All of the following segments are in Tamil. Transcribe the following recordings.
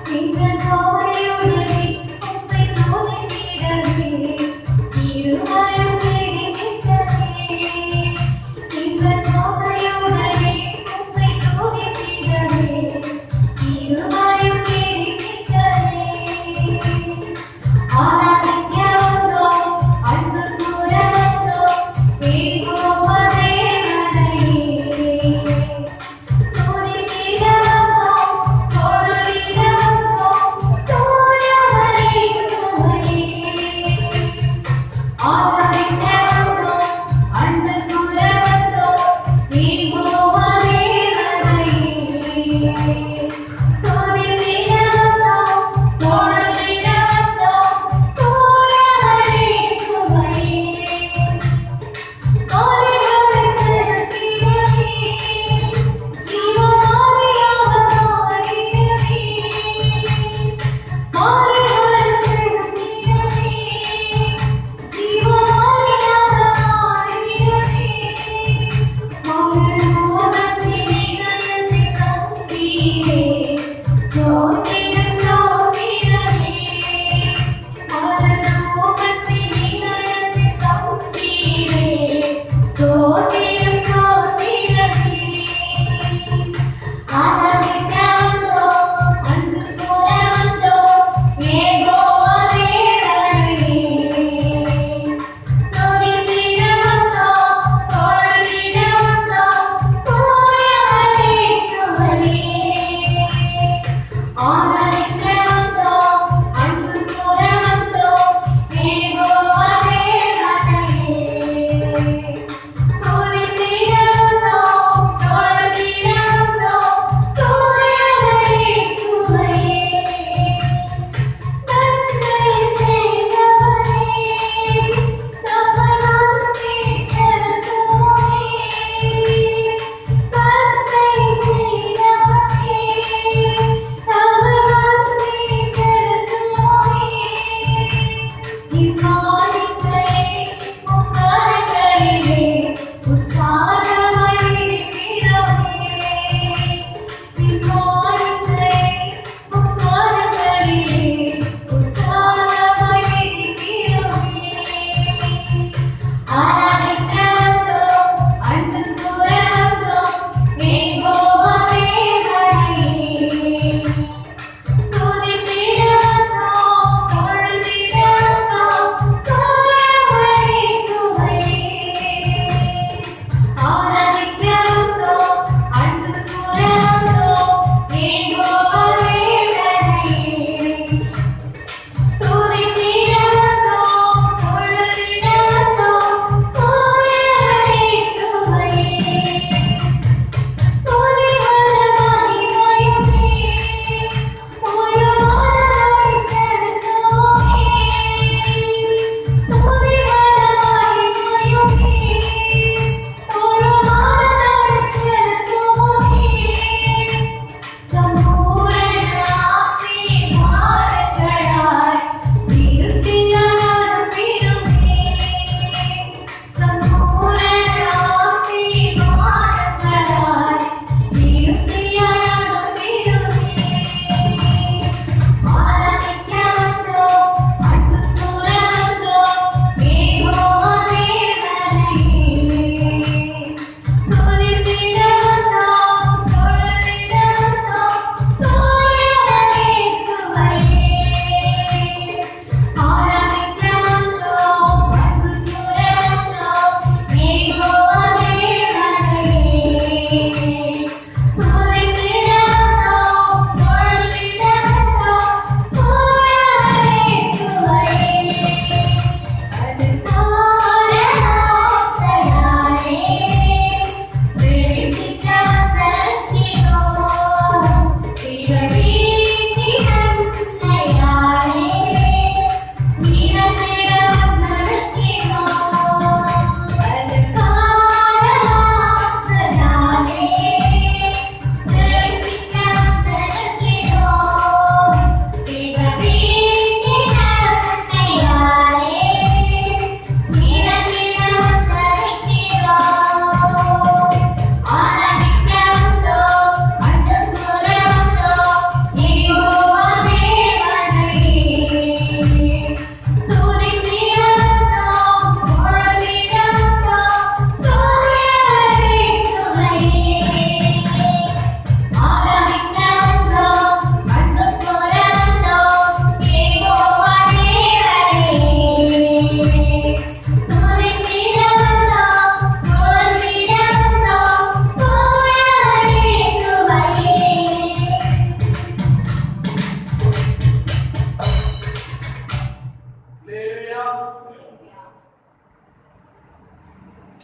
Because all you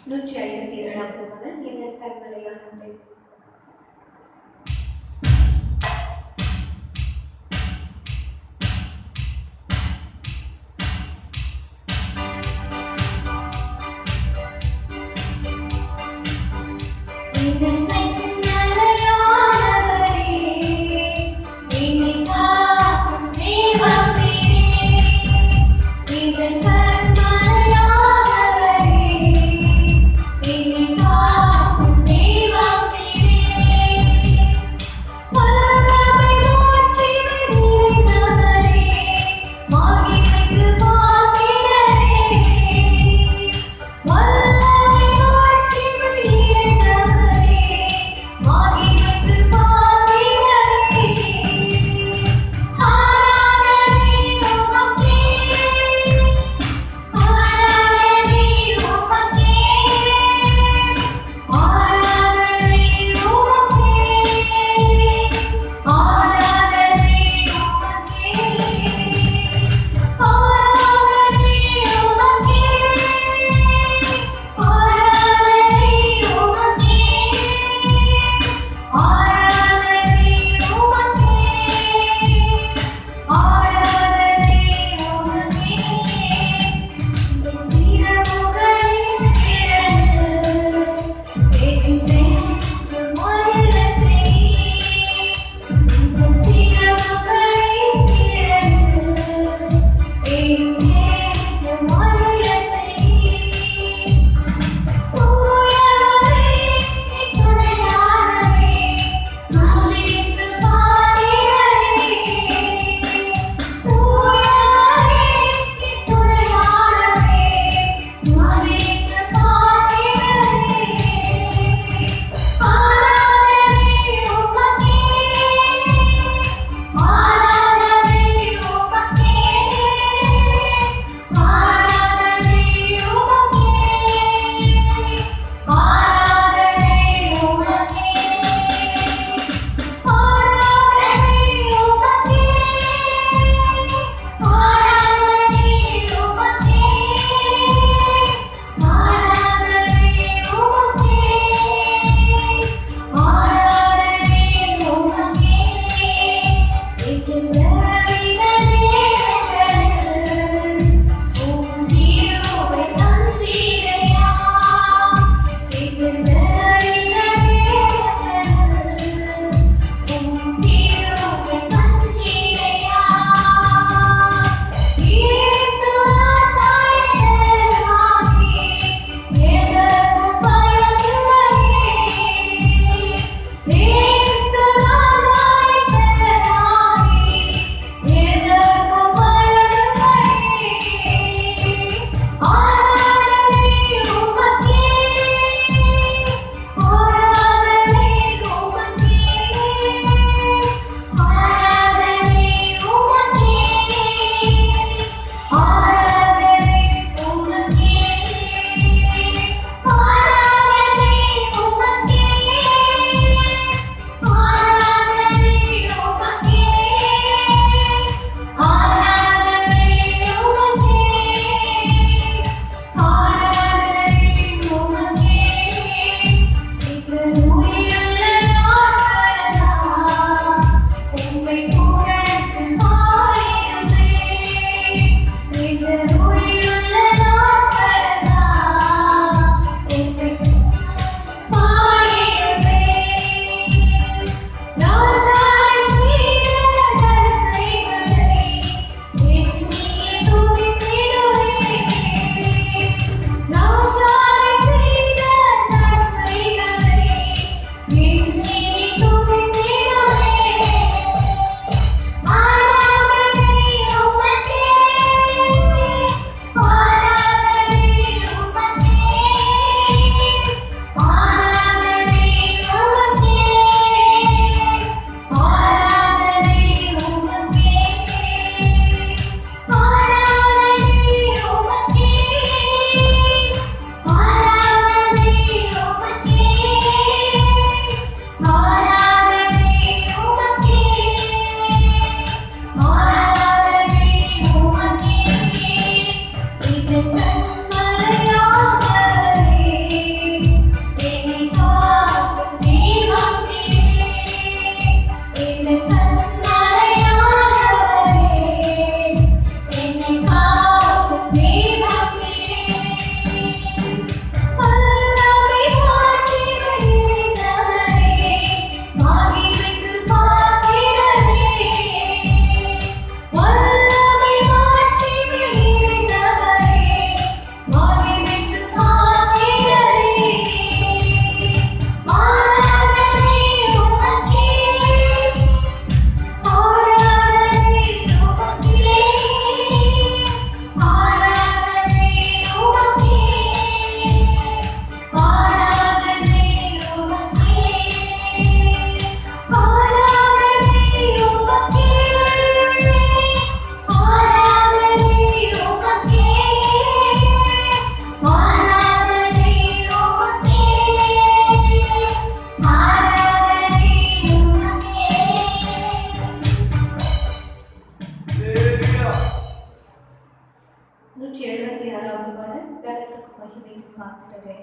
157வது பாடல் எங்கள் கண்மலையான பெண். Thank you. மகிமைக்கு பாத்திரரே.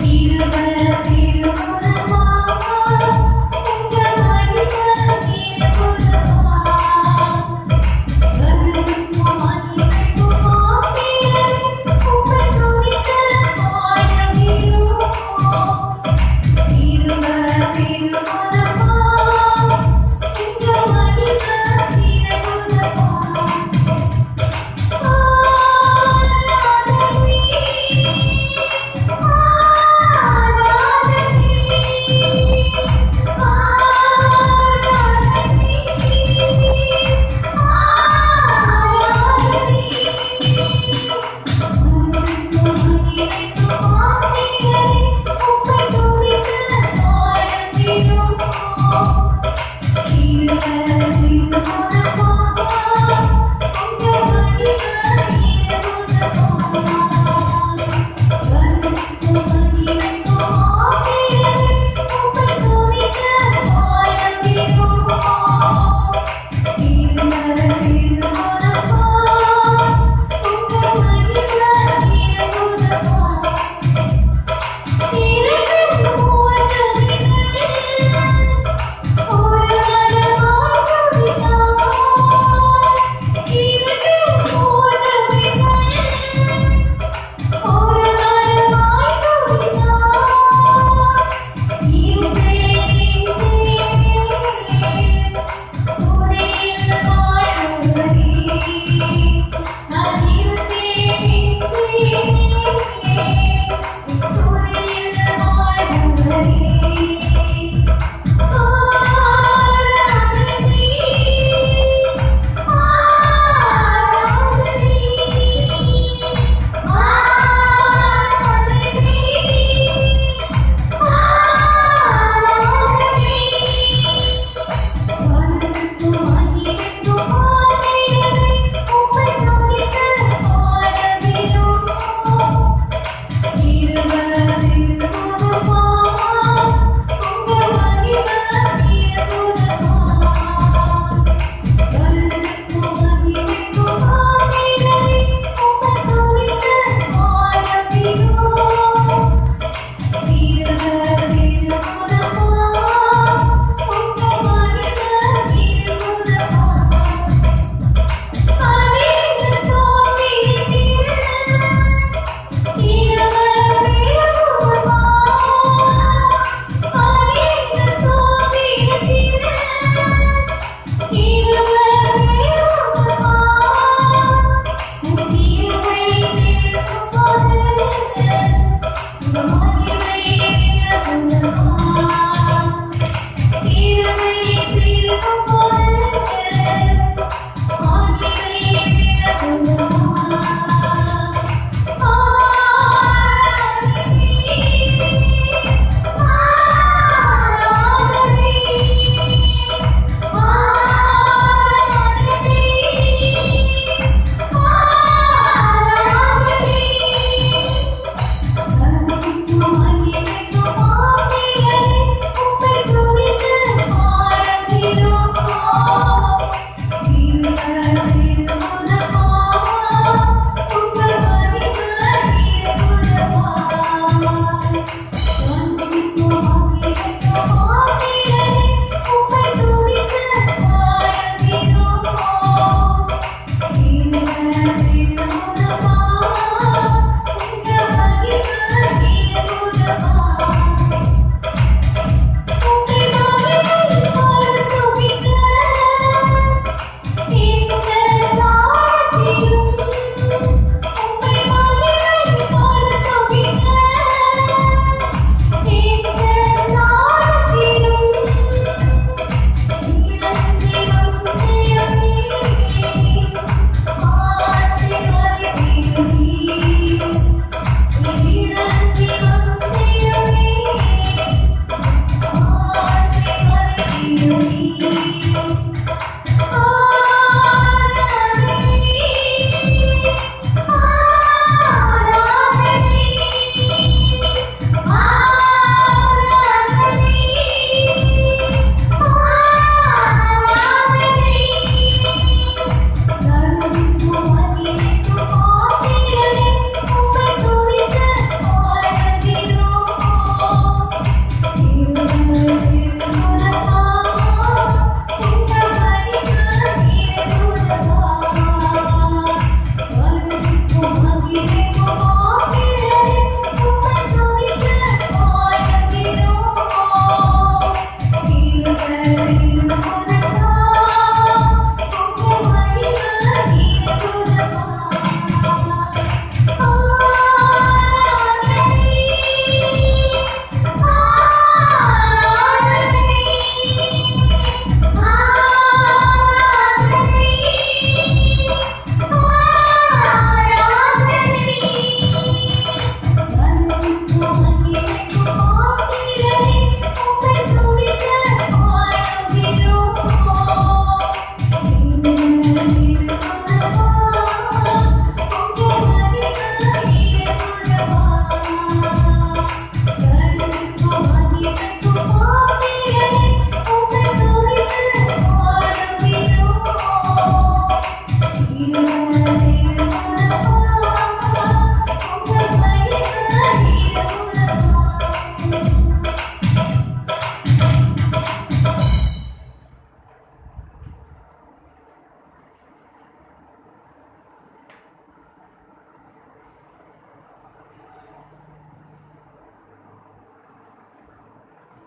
திருமண திருமணமாக உங்கள் மனித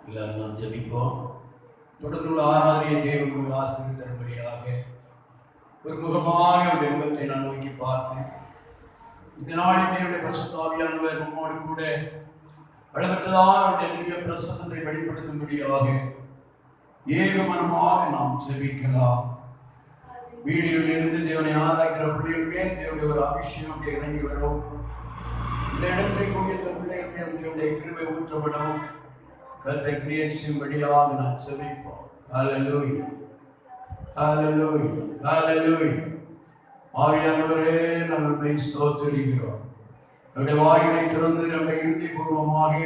எல்லாரும் நாம் ஜெபிப்போம். தொடர்ந்துள்ள ஆராதனையை தேவன் ஆசீர்வதித்தரும்படியாக ஒரு முகமாக அவருடைய முகத்தை நான் நோக்கி பார்த்து இந்த நாளில் தேவனுடைய பரிசுத்த ஆவியானவர் நம்மோடு கூட வளர்ந்ததான அவருடைய திவ்ய பிரசன்னத்தை வெளிப்படுத்தும்படியாக ஏகமனமாக நாம் ஜெபிக்கலாம். வீடுகளில் இருந்து தேவனை ஆராய்கிற பிள்ளைகளுமே தேவனுடைய ஒரு அபிஷேகம் இறங்கி வரும். இந்த இடத்தை கூடிய பிள்ளைகள் தேவனுடைய கிருபை ஊற்றப்படவும் கர்த்தரை கிரியை செய்யும்படியாக நான் ஜெபிப்போம். ஹல்லேலூயா, ஹல்லேலூயா, ஹல்லேலூயா. ஆவியானவரே, நம்மை ஸ்தோத்திரிக்கிறோம். நம்முடைய வாயிலை திறந்து நம்முடைய இறுதிபூர்வமாக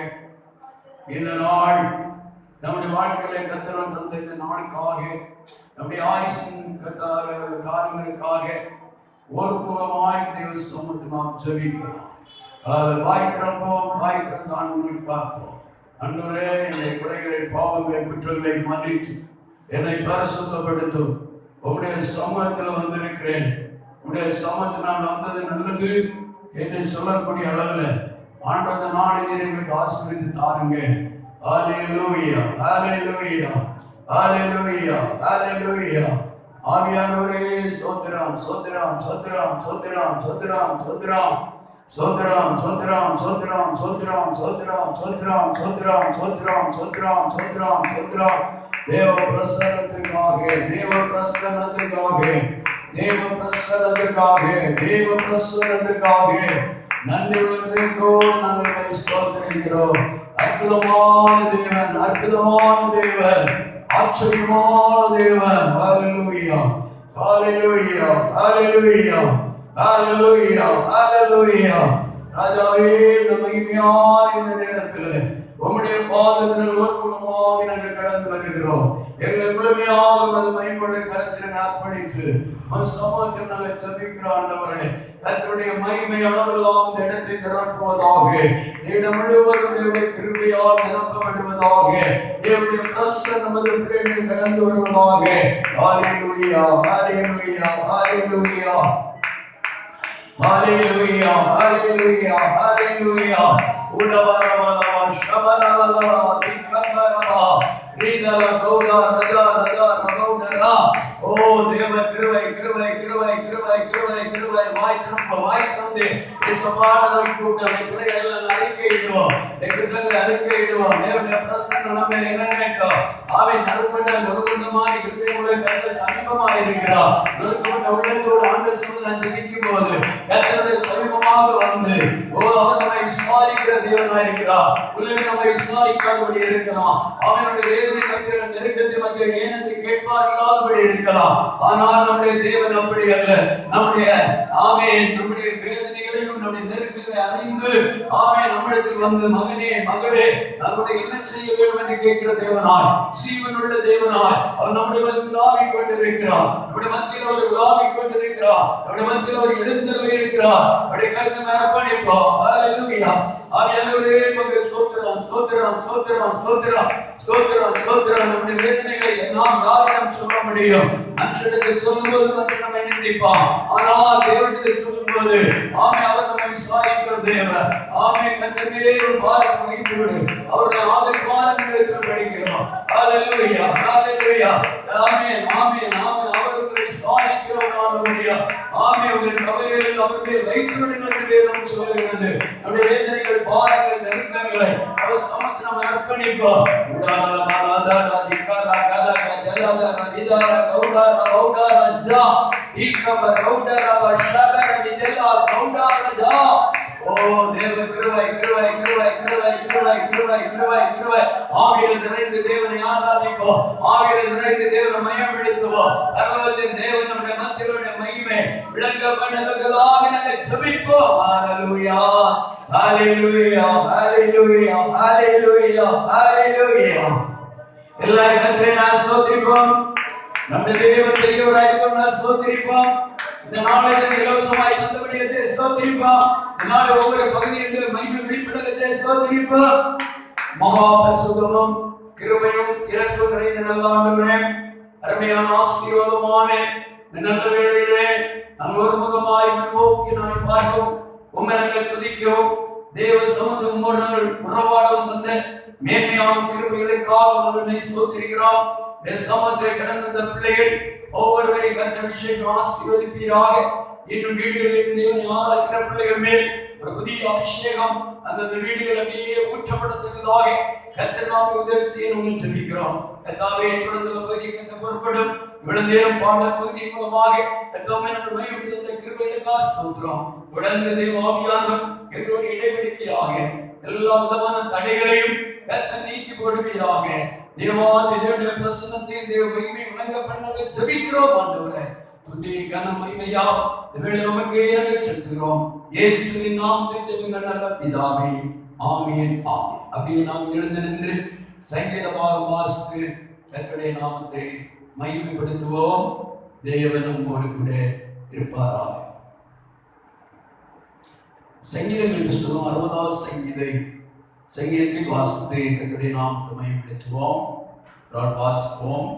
இந்த நாள் நம்முடைய வாழ்க்கையில கர்த்தர் தந்த இந்த நாளுக்காக நம்முடைய ஆயுசின் காரியங்களுக்காக ஒரு முகமாய் தேவ சமூகத்தில் நாம் ஜெபிக்கிறோம். வாய் திறந்தாண்டு பார்ப்போம். அன்றுவரே, என்னுடைய குறைகளை, பாவங்களை, குற்றங்களை மன்னித்து என்னை பரிசுத்தப்படுத்தும். உங்களுடைய சமூகத்தில் வந்திருக்கிறேன். உங்களுடைய சமூகத்தில் நான் வந்தது நல்லது என்று சொல்லக்கூடிய அளவில் ஆண்டவந்த நாளை எங்களுக்கு ஆசீர்வதித்து தாருங்க. ஹல்லேலூயா, ஹல்லேலூயா, ஹல்லேலூயா, ஹல்லேலூயா. ஆவியானவரே, ஸ்தோத்திரம், ஸ்தோத்திரம், ஸ்தோத்திரம், ஸ்தோத்திரம், ஸ்தோத்திரம், ஸ்தோத்திரம், ஸ்தோத்திரம், ஸ்தோத்திரம், ஸ்தோத்திரம், ஸ்தோத்திரம், ஸ்தோத்திரம், ஸ்தோத்திரம், ஸ்தோத்திரம், ஸ்தோத்திரம், ஸ்தோத்திரம், ஸ்தோத்திரம், ஸ்தோத்திரம். தேவ பிரசன்னத்துக்காக, தேவ பிரசன்னத்துக்காக, தேவ பிரசன்னத்துக்காக, தேவ பிரசன்னத்துக்காக நன்றியோடு நாங்கள் ஸ்தோத்திரிக்கிறோம். அற்புதமான தேவன், அற்புதமான தேவன், ஆச்சரியமான தேவன். ஹல்லேலூயா, ஹல்லேலூயா, ஹல்லேலூயா, ஹல்லேலூயா, ஹல்லேலூயா. ராஜாவே, இந்த மகிமையான இந்த நேரத்தில் உம்முடைய பாதத்தில் ஒருமுகமாக நாங்கள் கடந்து வருகிறோம். எங்கள் முழுமையாக அது மகிமையுள்ள கரத்தில் அர்ப்பணித்து சமூகத்தில் நாங்கள் ஜெபிக்கிறோம். ஆண்டவரே, கர்த்தருடைய மகிமை அளவெல்லாம் இந்த இடத்தை நிரப்புவதாக, இடம் முழுவதும் தேவனுடைய கிருபையால் நிரப்பப்படுவதாக, தேவனுடைய பிரசன்னம் நமது பிள்ளைகள் கடந்து வருவதாக. ஹல்லேலூயா, ஹல்லேலூயா, ஹல்லேலூயா, ஹல்லேலூயா, ஹல்லேலூயா, ஹல்லேலூயா. உடவரவலவ ஷபரவலவ திக்கபரவ ரிதல கௌதா ரதா ரதா ரகௌதரா. ஓ தேவ கிருபை, கிருபை, கிருபை, கிருபை, கிருபை, கிருபை. வாய் திறந்து இயேசுவான கூட்டத்தை பிள்ளைகள் அறிக்கையிடுவோம், குற்றங்களை அறிக்கையிடுவோம். தேவனுடைய பிரசன்னம் நம்ம இறங்கட்டும். அவன் நறுமண்டமாய் கிருபையுள்ள கர்த்தர் சமீபமாய் இருக்கிறார். நறுமண்ட உள்ளத்தோடு ஆண்டு சொல்ல நான் ஜெபிக்கும் போது கர்த்தருடைய சமீபமாக வந்து அவர் நம்மை விசாரிக்கிற தேவனாய் இருக்கிறார். உலகம் நம்மை விசாரிக்காதபடி இருக்கலாம். அவனுடைய வேதனை மத்திய நெருக்கத்தை மத்திய ஏனென்று கேட்பார்களாதபடி இருக்கலாம். ஆனால் நம்முடைய தேவன் அப்படி அல்ல. நம்முடைய நம்முடைய வேதனைகளையும் நம்முடைய நெருக்கங்களை அறிந்து நம்மிடத்தில் வந்து மகனே, மகளே, நம்முடைய என்ன செய்ய வேண்டும் என்று கேட்கிற தேவனாய், ஜீவனுள்ள தேவனாய் அவர் நம்முடைய உலாவிக் கொண்டிருக்கிறார். நம்முடைய மத்தியில் அவர் உலாவிக் கொண்டிருக்கிறார். நம்முடைய மத்தியில் அவர் எழுந்தருளி இருக்கிறார். அவருடைய கருத்தை அர்ப்பணிப்போம். ஹல்லேலூயா. ஆவியானவரே, உமக்கு ஸ்தோத்திரம், ஸ்தோத்திரம், ஸ்தோத்திரம், ஸ்தோத்திரம், ஸ்தோத்திரம், ஸ்தோத்திரம். நம்முடைய வேதனைகளை நாம் யாரிடம் சொல்ல முடியும்? மனுஷனுக்கு சொல்லும்போது மட்டும் நம்மை நிந்திப்பான். ஆனால் தேவனிடத்தில் சொல்லும்போது அவர் நம்மை விசாரிக்கிற தேவன். கர்த்தரே, ஒரு பாரத்தை வைத்து விடு. அவருடைய ஆதரவாளர்கள் படிக்கிறோம். ஹல்லேலூயா, ஹல்லேலூயா. ஆமென், ஆமென், ஆமென். அவர்களை விசாரிக்கிறவரானபடியா உங்கள் கவலைகளில் அவர்களை வைத்து விடுங்கள் என்று வேதம் சொல்லுகிறது. நம்முடைய வேதனைகள், பாரங்கள், நெருக்கங்களை அவர் சமத்தில் நாம் அர்ப்பணிப்போம். ஓ தேவ கிருபை, கிருபை, கிருபை, கிருபை, கிருபை, கிருபை, கிருபை, கிருபை. ஆவியில் நிறைந்து தேவனை ஆராதிப்போம். ஆவியில் நிறைந்து தேவனை மயப்படுத்துவோம். பரலோகத்தின் தேவன் நம்முடைய மத்தியிலுடைய மகிமை விளங்க பண்ணதற்காக நாங்கள் ஜெபிப்போம். ஹல்லேலூயா, ஹல்லேலூயா, ஹல்லேலூயா, ஹல்லேலூயா, ஹல்லேலூயா. எல்லாரும் கர்த்தரை ஸ்தோத்திரிப்போம். நம்முடைய தேவன் பெரியவராயிருக்கும் நாம் ஸ்தோத்திரிப்போம். இந்த நாளை இலவசமாய் தந்தபடியே ஸ்தோத்திரிப்போம். இந்த நாளை ஒவ்வொரு பகுதியில் மகிமை வெளிப்படுவதை ஸ்தோத்திரிப்போம். மகா பரிசுத்தமும் கிருபையும் இரக்கம் நிறைந்த நல்ல ஆண்டவரே, அருமையான ஆசீர்வாதமான இந்த நல்ல வேளையிலே நாங்கள் ஒரு முகமாய் நோக்கி நாங்கள் பார்க்கிறோம். உம்மை நாங்கள் துதிக்கிறோம். தேவ சமூகத்தோடு நாங்கள் உறவாடவும் தந்த மேன்மையான கிருபைகளுக்காக கிருபைக்காக ஸ்தோத்திரிக்கிறோம். சமத்தை கடந்த இந்த பிள்ளைகள் ஒவ்வொருவரையும் கர்த்தர் விசேஷம் ஆசீர்வதிப்பீராக. இன்னும் வீடுகளில் தேவனை ஆராதிக்கிற பிள்ளைகள் மேல் ஒரு புதிய அபிஷேகம் அந்த வீடுகள் அப்படியே ஊற்றப்படத்தக்கதாக கர்த்தர் நாம உதவி செய்ய ஜெபிக்கிறோம். கர்த்தாவே குழந்தைகளை பகுதி கர்த்தர் பொறுப்படும் விழுந்தேறும் பாடல் பகுதி மூலமாக கர்த்தாவே நாங்கள் மகிழ்ந்த கிருபைகளுக்காக ஸ்தோத்திரம். தொடர்ந்து தேவ ஆவியானவர் எங்களோடு இடைவெளியாக எல்லா விதமான தடைகளையும் கர்த்தர் நீக்கி போடுவீராக. தேவாதிதேவனுடைய பிரசன்னத்தையும் தேவ மகிமை விளங்க பண்ண ஜெபிக்கிறோம். ஆண்டவரே துதி கன மகிமையா இவளை நமக்கு நாங்கள் செலுத்துகிறோம். இயேசுவின் நாமத்தில் ஜெபிக்கிறோம் நல்ல பிதாவே, ஆமென் ஆமென். அப்படியே நாம் எழுந்து நின்று சங்கீத பாகம் வாசித்து கர்த்தருடைய நாமத்தை மகிமைப்படுத்துவோம். தேவன் நம்மோடு கூட இருப்பாராக. சங்கீதங்களின் புஸ்தகம் 60வது சங்கீதத்தை வாசித்து கர்த்தருடைய நாமத்தை மகிமைப்படுத்துவோம். வாசிப்போம்.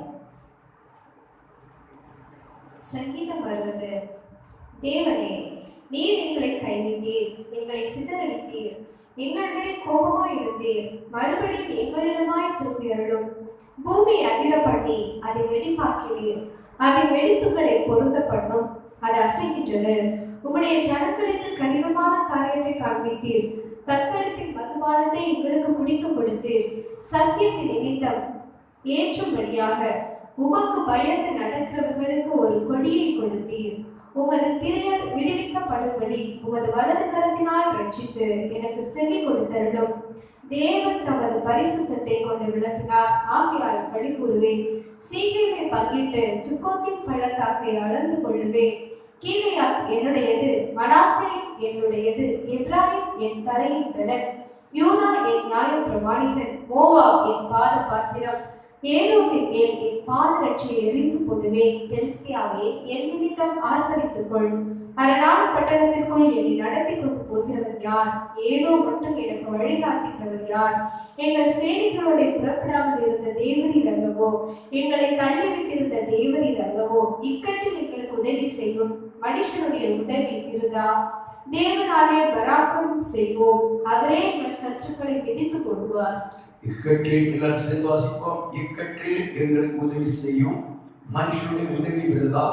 சங்கீதம் 60. தேவனே, நீர் எங்களை கைவிட்டீர், எங்களை சிதறடித்தீர், எங்கள் மேல் கோபமாய் இருந்தீர், மறுபடியும் எங்களிடமாய் திரும்பி அருளும். பூமி அதிர பண்ணி அதை வெடிப்பாக்கினீர், அதன் வெடிப்புகளை பொருந்த பண்ணும், அது அசைகின்றது. உம்முடைய ஜனங்களுக்கு கடினமான காரியத்தை காண்பித்தீர், தத்தளிப்பின் மதுபானத்தை எங்களுக்கு குடிக்க கொடுத்தீர். சத்தியத்தின் நிமித்தம் ஏற்றும்படியாக உமக்கு பயந்து நடக்கிறவர்களுக்கு ஒரு கொடியை கொடுத்தீர். உமது பிரியர் விடுவிக்கப்படும்படி உமது வலது கரத்தினால் ரட்சித்து எனக்கு செவி கொடுத்தருளும். தேவன் தமது பரிசுத்தத்தை கொண்டு விளக்கினார், ஆகையால் களி கூறுவேன். சீக்கிரமே பங்கிட்டு சுக்கோத்தின் பள்ளத்தாக்கை அளந்து கொள்ளுவேன். கீலேயாத் என்னுடையது, மனாசே என்னுடையது, எப்ராயிம் என் தலையின் பலன், யூதா என் நியாய பிரமாணிகன், மோவாப் என் பாத பாத்திரம், ஏதோமின் மேல் என் பாதரட்சியை எரிந்து போடுவேன். பெலிஸ்தியாவே, என் நிமித்தம் ஆர்ப்பரித்துக் கொள். அரணான பட்டணத்திற்குள் என்னை நடத்தி கொண்டு போகிறவர் யார்? ஏதோ மட்டும் எனக்கு வழிகாட்டுகிறவர் யார்? எங்கள் சேனைகளோட புறப்படாமல் இருந்த தேவரீர் அல்லவோ, எங்களை தள்ளிவிட்டிருந்த தேவரீர் அல்லவோ. இக்கட்டில் எங்களுக்கு உதவி செய்யும். மனுஷனுடைய உதவி இருந்தா தேவனாலே பராக்கிரமம் செய்வோம். அவரே எங்கள் சத்துருக்களை மிதித்து கொள்வார். இக்கட்டில் எல்லாரும் சேர்ந்து வாசிப்போம். இக்கட்டில் எங்களுக்கு உதவி செய்யும். மனுஷனுடைய உதவி விருதா,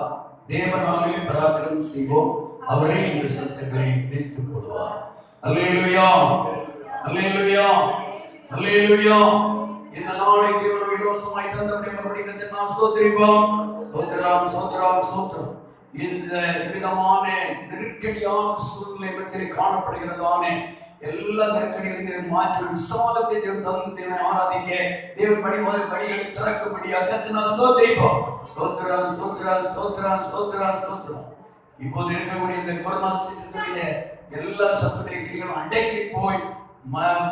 தேவனாலே பராக்கிரமம் செய்வோம். அவரே எங்கள் சத்துருக்களை மிதித்து போடுவார். அல்லேலூயா, அல்லேலூயா, அல்லேலூயா. இந்த நாளை தேவன் இலவசமாய் தந்தபடி மறுபடியும் நான் ஸ்தோத்திரிப்போம். ஸ்தோத்திரம், ஸ்தோத்திரம், ஸ்தோத்திரம். இந்த விதமான நெருக்கடியான சூழ்நிலை மத்தியில் காணப்படுகிறதானே எல்லா நெருக்கடிகளையும் மாற்றி விசுவாசத்தை தேவன் தந்து தேவனை ஆராதிக்க தேவன் வழிகளை திறக்கும்படியாக கர்த்தரை ஸ்தோத்திரிப்போம். ஸ்தோத்திரம், ஸ்தோத்திரம், ஸ்தோத்திரம், ஸ்தோத்திரம், ஸ்தோத்திரம். இப்போது இருக்கக்கூடிய இந்த கொரோனா சித்தத்துடைய எல்லா சத்துடைய கிரிகளும் அடக்கி போய்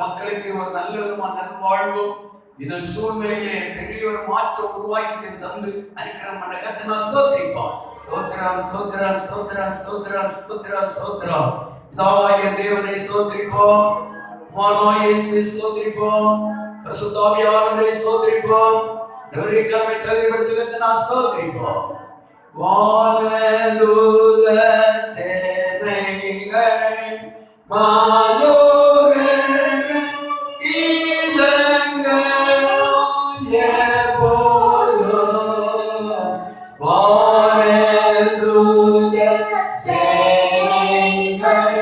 மக்களுக்கு ஒரு நல்ல விதமான நல்வாழ்வும் இந்த சூழ்நிலையிலே பெரிய ஒரு மாற்றம் உருவாக்கி தந்து அனுக்கிரம் பண்ண கர்த்தரை ஸ்தோத்திரிப்போம். ஸ்தோத்திரம், ஸ்தோத்திரம், ஸ்தோத்திரம், ஸ்தோத்திரம், ஸ்தோத்திரம், ஸ்தோத்திரம். பிதாவாகிய தேவனை ஸ்தோத்திரிப்போம். குமாரனாகிய இயேசுவை ஸ்தோத்திரிப்போம். பரிசுத்த ஆவியானவரை ஸ்தோத்திரிப்போம். தேவனுடைய கருணை தகுதிப்படுத்துகிறதை நான் ஸ்தோத்திரிப்போம். வானதூத சேனைகள் மாலோகங்கள் கீதங்களால் எப்போதும் வானதூத சேனைகள்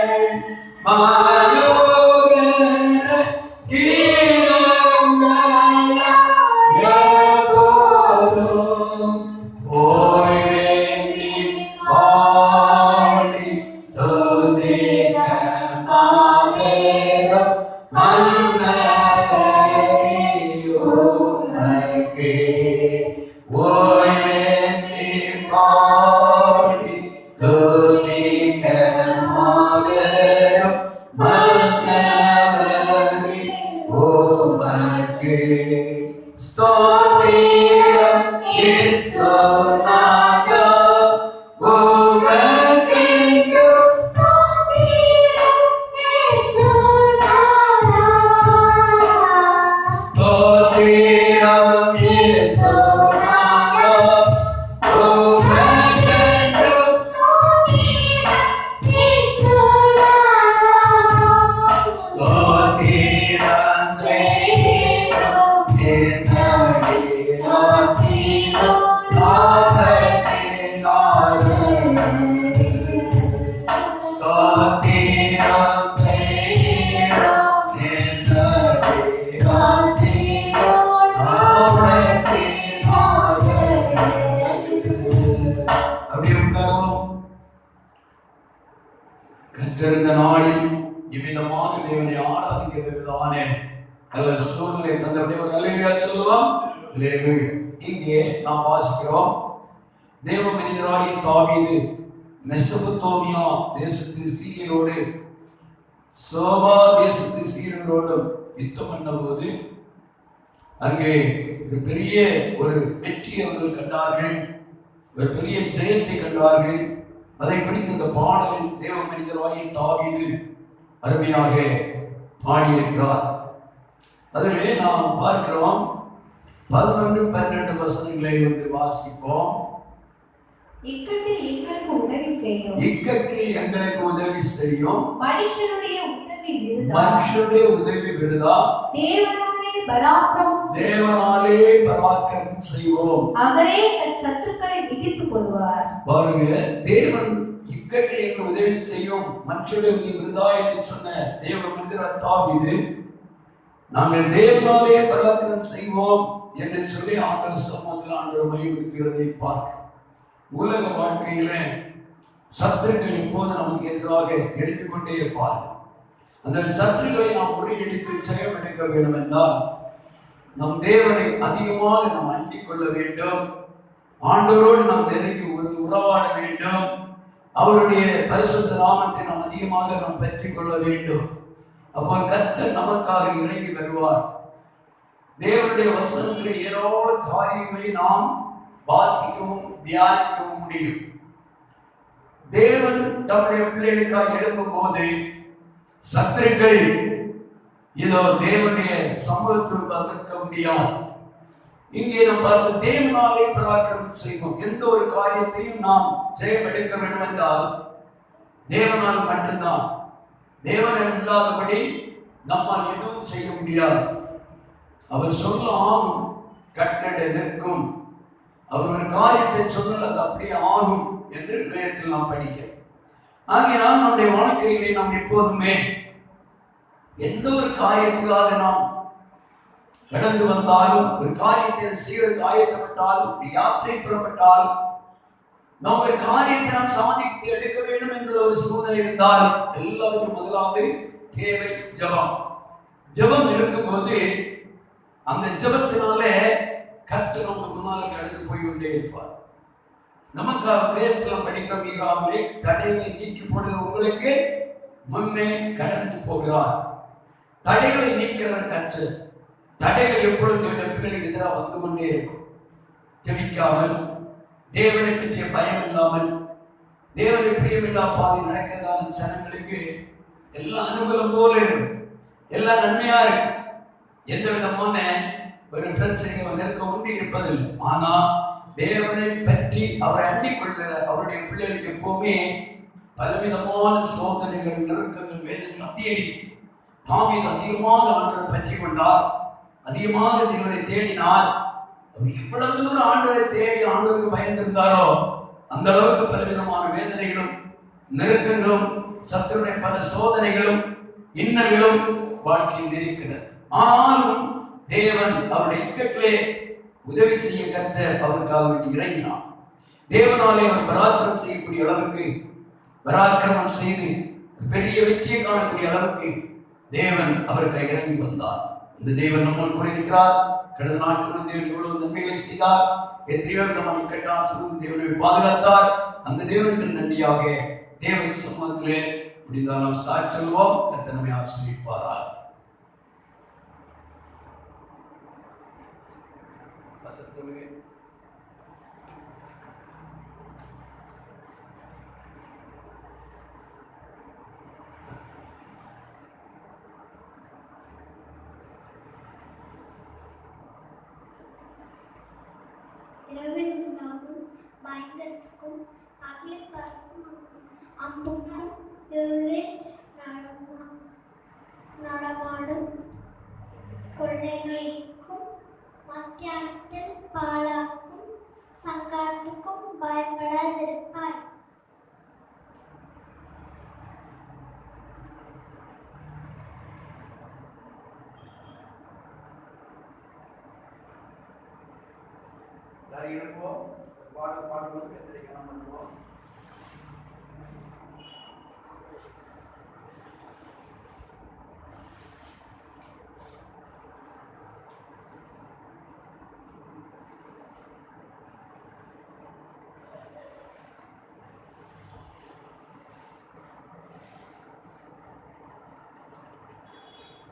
மாலோகங்கள் கீதங்களால் எப்போதும் ஓய்வேண்டி பாடி ஸ்துதிக்க மாபெரும் மன்னவரே உமக்கே. ஓய்வேண்டி பாடி ஸ்துதிக்க மாபெரும் மன்னவரே உமக்கே. ஸ்தோத்திரம் இயேசுநாதா உமக்கே. ஸ்தோத்திரம் இயேசுநாதா உமக்கே. ஸ்தோத்திரம் நல்ல சூழ்நிலை தந்தபடி ஒரு அல்லேலூயா சொல்லுவோம். அல்லேலூயா. இங்கே நாம் வாசிக்கிறோம், தேவ மனிதராகிய தாவீது மெசொப்பொத்தேமியா தேசத்து சீரியரோடு சோபா தேசத்து சீரியரோடும் யுத்தம் பண்ணபோது அங்கே ஒரு பெரிய ஒரு வெற்றி அவர்கள் கண்டார்கள், ஒரு பெரிய ஜெயத்தை கண்டார்கள். அதை குறித்து இந்த பாடலில் தேவ மனிதராகிய தாவீது அருமையாக பாடியிருக்கிறார். அதிலே நாம் பார்க்கிறோம் 11-12 வசனங்களை ஒன்று வாசிப்போம். இக்கட்டில் எங்களுக்கு உதவி செய்யும், இக்கட்டில் எங்களுக்கு உதவி செய்யும், மனுஷனுடைய உதவி விடுதா, மனுஷனுடைய உதவி விடுதா, தேவனாலே பராக்கிரமம் செய்வோம், அவரே தன் சத்துருக்களை மிதித்து போடுவார். பாருங்க, தேவன் இக்கட்டில் எங்களுக்கு உதவி செய்யும், மனுஷனுடைய உதவி விடுதா என்று சொன்ன தேவ மனிதர் தாவீது நாங்கள் தேவனாலே பராக்கிரமம் செய்வோம் என்று சொல்லி ஆண்டவர் சமூகத்தில் ஆண்டவர் மையப்படுத்துகிறதை பார்க்க. உலக வாழ்க்கையில சத்துருக்கள் இப்போது நமக்கு எதிராக எடுத்துக்கொண்டே இருப்பார்கள். அந்த சத்துருக்களை நாம் முறியடித்து ஜெயம் எடுக்க வேண்டும் என்றால் நம் தேவனை அதிகமாக நாம் அண்டிக் கொள்ள வேண்டும். ஆண்டவரோடு நாம் நெருங்கி உறவாட வேண்டும். அவருடைய பரிசுத்த நாமத்தை நாம் அதிகமாக நாம் பெற்றுக் கொள்ள வேண்டும். அப்போ கர்த்தர் நமக்காக இறங்கி வருவார். தேவனுடைய வசனத்திலே ஏராள காரியங்களை நாம் வாசிக்கவும் தியானிக்கவும் முடியும். தேவன் தம்முடைய பிள்ளைகளுக்காக எழுப்பும் போது சத்துருக்கள் இதோ தேவனுடைய சமூகத்தில் தவிர்க்க முடியாது. இங்கே நாம் பார்த்து தேவனாலே பராக்கிரமம் செய்வோம். எந்த ஒரு காரியத்தையும் நாம் ஜெயம் எடுக்க வேண்டும் என்றால் தேவனால் மட்டும்தான். தேவன் இல்லாதபடி நம்மால் எதுவும் செய்ய முடியாது. அவர் சொல்ல ஆகும், கட்டளை நிற்கும். அவர் ஒரு காரியத்தை சொன்னால் அது அப்படியே ஆகும் என்று வேதத்தில் நாம் படிக்க. ஆகினால் நம்முடைய வாழ்க்கையிலே நாம் எப்போதுமே எந்த ஒரு காரியத்துக்காக நாம் கடந்து வந்தாலும், ஒரு காரியத்தை செய்வதற்கு ஆயத்தப்பட்டாலும், ஒரு யாத்திரை புறப்பட்டால், நாம் ஒரு காரியத்தை நாம் சாதித்து எடுக்க வேண்டும் என்ற ஒரு சூழ்நிலை இருந்தால் எல்லாருக்கும் முதலாவது தேவை ஜெபம். ஜெபம் இருக்கும்போது அந்த ஜெபத்தினாலே கர்த்தர் நமக்கு முன்னால கடந்து போய் கொண்டே இருப்பார். நமக்கு வேதத்தில் படிக்கிற மீகாவிலே தடைகளை நீக்கி போடுகிற உங்களுக்கு முன்னே கடந்து போகிறார். தடைகளை நீக்கிறவர் கர்த்தர். தடைகள் எப்பொழுது பிள்ளைகளுக்கு எதிராக வந்து கொண்டே இருக்கும். ஜெபிக்காமல், தேவனை பற்றிய பயம் இல்லாமல், தேவனை பிரியமில்லா பாதை நடக்கிறதான ஜனங்களுக்கு எல்லாம் அனுகூலம் போல இருக்கும், எல்லாம் நன்மையா இருக்கும். எந்த விதமான ஒரு பிரச்சனை நெருக்க ஒன்றி இருப்பதில்லை. ஆனா தேவனை பற்றி அவரை அண்டிக் கொள்கிற அவருடைய பிள்ளைகளுக்கு எப்பவுமே பலவிதமான சோதனைகள், நெருக்கங்கள், வேதனைகள் அதிகரிக்கும். தாவீது அதிகமாக ஆண்டவரை பற்றி கொண்டார், அதிகமாக தேவனை தேடினார். அவர் எவ்வளவு தூரம் ஆண்டவரை தேடி ஆண்டவருக்கு பயந்திருந்தாரோ அந்த அளவுக்கு பலவிதமான வேதனைகளும் நெருக்கங்களும் சத்துருடைய பல சோதனைகளும் இன்னல்களும் வாழ்க்கையில் இருக்கிறது. ஆனாலும் தேவன் அவருடைய இக்கட்டிலே உதவி செய்ய கர்த்தர் அவருக்காக வேண்டி இறங்கினார். தேவனாலே அவர் பராக்கிரமம் செய்யக்கூடிய அளவுக்கு, பராக்கிரமம் செய்து பெரிய வெற்றியை காணக்கூடிய அளவுக்கு தேவன் அவருக்கு இறங்கி வந்தார். இந்த தேவன் நம்மோடு கூட இருக்கிறார். கடந்த நாட்களும் தேவன் இவ்வளவு நன்மைகளை செய்தார். எத்தனையோ நம்மை கட்டார் சொல்லும் தேவனை பாதுகாத்தார். அந்த தேவனுக்கு நன்றியாக தேவ சமூகத்திலே முடிந்தால் நாம் சாட்சி சொல்வோம். கர்த்தர் நம்மை ஆசீர்வதிப்பாராக. இரவில் உண்டாகும் பயங்கரத்துக்கும் பகலில் பறக்கும் அம்புக்கும் இருளில் நடமாடும் கொள்ளை நோய்க்கும் மத்தியானத்தில் பாழாக்கும் சங்காரத்துக்கும் பயப்படாதிருப்பாய். பாடும்போது எத்தனை பண்ணுவோம்.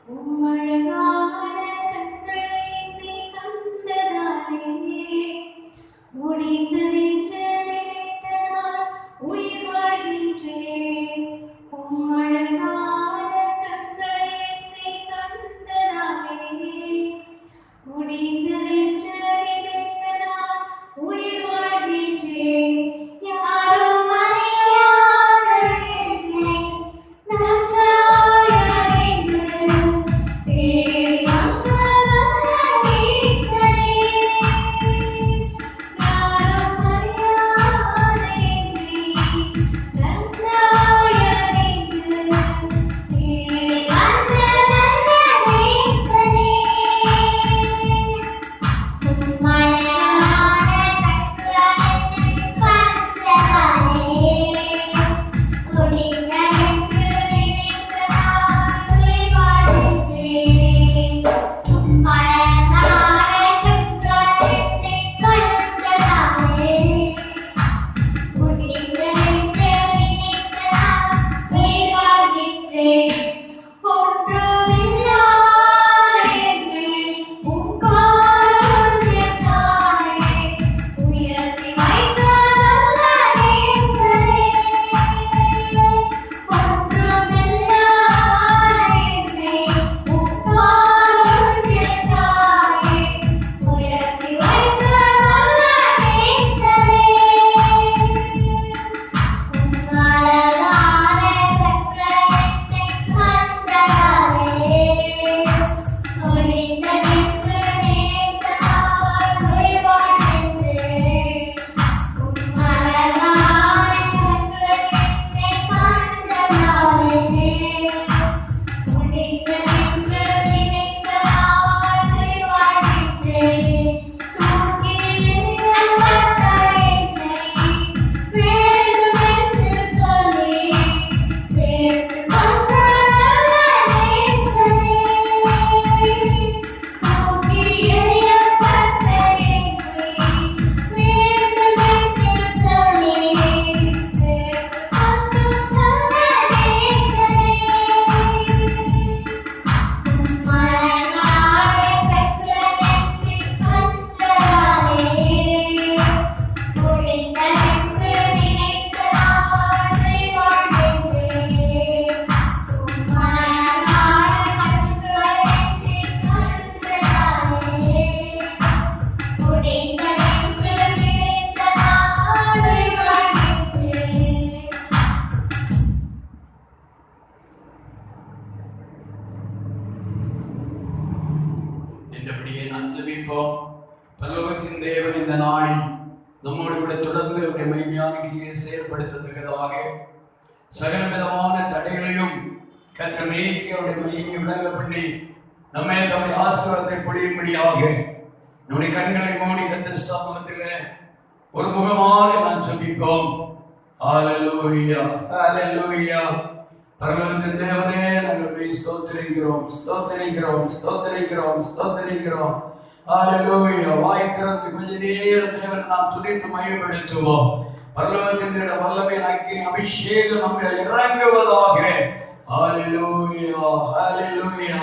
உம்மழகான கண்கள் என்னை கண்டதாலே முடிந்ததென்று நினைத்த நான் உயிர் வாழ்கின்றேன். உம்மழகான கண்கள் என்னை கண்டதாலே முடிந்ததென்று நினைத்த நான் உயிர் வாழ்கின்றேன். யாரும் அறியாத என்னை நன்றாய் அறிந்து தேடி வந்த நல்ல நேசரே. யாரும் அறியாத என்னை நன்றாய் அறிந்து தேடி வந்த நல்ல நேசரே. உம்மழகான கண்கள் என்னை கண்டதாலே முடிந்ததென்று நினைத்த நான் உயிர் வாழ்கின்றேன். உம்மழகான கண்கள் என்னை கண்டதாலே முடிந்ததென்று நினைத்த நான் உயிர் வாழ்கின்றேன். ஒன்றுமில்லாத என்னை உம் காருண்யத்தாலே உயர்த்தி வைத்த நல்ல நேசரே. ஒன்றுமில்லாத என்னை உம் காருண்யத்தாலே உயர்த்தி வைத்த நல்ல நேசரே. உம்மழகான கண்கள் என்னை கண்டதாலே முடிந்ததென்று நினைத்த நான் உயிர் வாழ்கின்றேன். உம்மழகான கண்கள் என்னை கண்டதாலே முடிந்ததென்று நினைத்த நான் உயிர் வாழ்கின்றேன். வேண்டுமென்று சொல்லி சேர்த்து வந்த நல்ல நேசரே. தூக்கி எறியப்பட்ட என்னை வேண்டுமென்று சொல்லி சேர்த்து வந்த நல்ல நேசரே. உம்மழகான கண்கள் என்னை கண்டதாலே முடிந்ததென்று நினைத்த நான் உயிர் வாழ்கின்றேன். உம்மழகான கண்கள் என்னை கண்டதாலே முடிந்ததென்று நினைத்த நான் உயிர் வாழ்கின்றேன். என்றபடியே நாம் ஜெபிப்போம். பரலோகத்தின் தேவன் இந்த நாளில் நம்மோடு கூட தொடர்ந்து அவருடைய மகிமையான கிரியை செயல்படுத்துகிறதாக சகல விதமான தடைகளையும் கர்த்தர் நீக்கி அவருடைய மகிமையை விளங்க பண்ணி நம்மை தம்முடைய ஆசீர்வாதத்தை பொழியும்படியாக நம்முடைய கண்களை மூடி கர்த்தர் சமூகத்தில் ஒரு முகமாக நாம் ஜெபிப்போம். ஹalleluya ஹalleluya. பரலோகத்தின் தேவனே, நாங்கள் ஸ்தோத்திரிக்கிறோம் ஸ்தோத்திரிக்கிறோம் ஸ்தோத்திரிக்கிறோம் ஸ்தோத்திரிக்கிறோம். ஹalleluya. வாய் திறந்து கொஞ்ச நேரம் தேவனை நாம் துதித்து மகிமைப்படுத்துவோம். பரலோகத்தின் வல்லமை அக்கினி அபிஷேகம் நம்மை இறங்குவதாக. ஹalleluya ஹalleluya.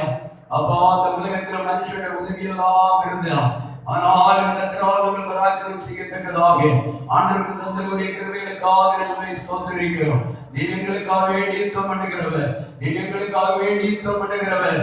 அப்பா, அந்த உலகத்தில் மனுஷனுடைய உதவி எல்லாம் இருந்தான், ஆனாலும் கர்த்தரால் உங்கள் பராக்கிரமம் செய்யத்தக்கதாக ஆண்டவருக்கு தந்தக்கூடிய கிருபைகளுக்காக நம்மை ஸ்தோத்திரிக்கிறோம். நீர் எங்களுக்காக வேண்டி யுத்தம் பண்ணுகிறவர், நீர் எங்களுக்காக வேண்டி யுத்தம் பண்ணுகிறவர்.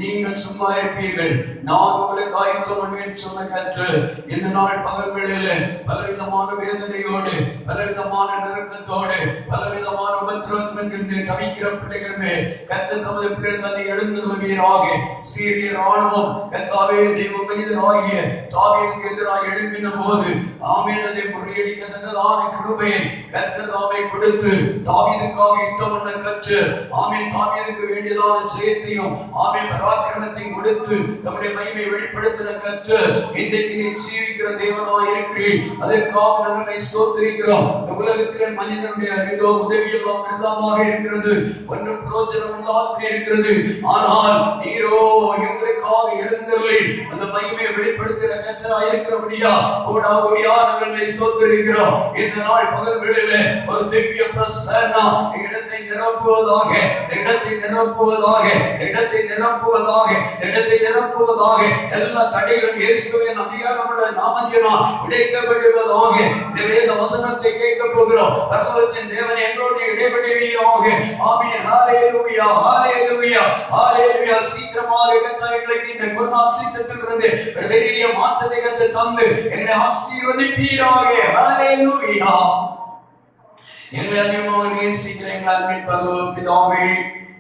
நீங்கள் சும்மா இருப்பீர்கள், நான் உங்களுக்காக யுத்தம் பண்ணுவேன் சொன்ன கற்று இந்த நாள் பகல்களில் பலவிதமான வேதனையோடு, பலவிதமான நெருக்கத்தோடு, பலவிதமான உபத்திரவத்திற்கு தவிக்கிற பிள்ளைகளுமே கர்த்தர் தமது பிள்ளைகள் அதை எழுந்துள்ளவீராக. சீரிய ராணுவம் கர்த்தாவே தெய்வ மனிதராகிய தாவீதுக்கு எதிராக எழும்பின போது ஆமென் அதை முறியடிக்கத்தக்கதான கிருபையை கர்த்தர் தாமே கொடுத்து தாவீதுக்காக யுத்தம் பண்ண கற்று ஆமென் தாவீதுக்கு வேண்டியதான ஜெயத்தையும் ஆமென் பராக்கிரமத்தையும் கொடுத்து நம்முடைய மகிமை வெளிப்படுத்தின கற்று இன்றைக்கு நீ ஜீவிக்கிற தேவனாய் இருக்கிறீர். அதற்காக நாங்கள் ஸ்தோத்திரிக்கிறோம். இந்த உலகத்தில் மனிதனுடைய அறிவோ உதவியெல்லாம் விருதமாக இருக்கிறது, ஒன்றும் பிரயோஜனம் இல்லாத இருக்கிறது. ஆனால் நீரோ எங்களுக்காக எழுந்தருளி அந்த மகிமையை வெளிப்படுத்துகிற கர்த்தராய் இருக்கிறபடியா நாங்கள் ஸ்தோத்திரிக்கிறோம். இந்த நாள் பகல் வேளையிலே ஒரு திவ்ய பிரசன்னம் இடத்தை நிரப்புவதாக, இடத்தை நிரப்புவதாக, இடத்தை நிரப்புவதாக, இடத்தை நிரப்புவதாக. எல்லா தடைகளும் இயேசுவின் அதிகாரமுள்ள நாமத்தினால் உடைக்கப்படுவதாக. இந்த வேத வசனத்தை கேட்க போகிறோம். பரலோகத்தின் தேவன் எங்களோடு இடைபடுவீராக. ஆமென். ஹalleluya, ஹalleluya, ஹalleluya. சீக்கிரமாக எங்களுக்கு இந்த கொரோனா சீற்றத்திலிருந்து ஒரு பெரிய மாற்றத்தை தந்து எங்களை ஆசீர்வதிப்பீராக. ஹalleluya. எங்களை அதிகமாக நேசிக்கிற எங்கள் அன்பின் பரலோக பிதாவே,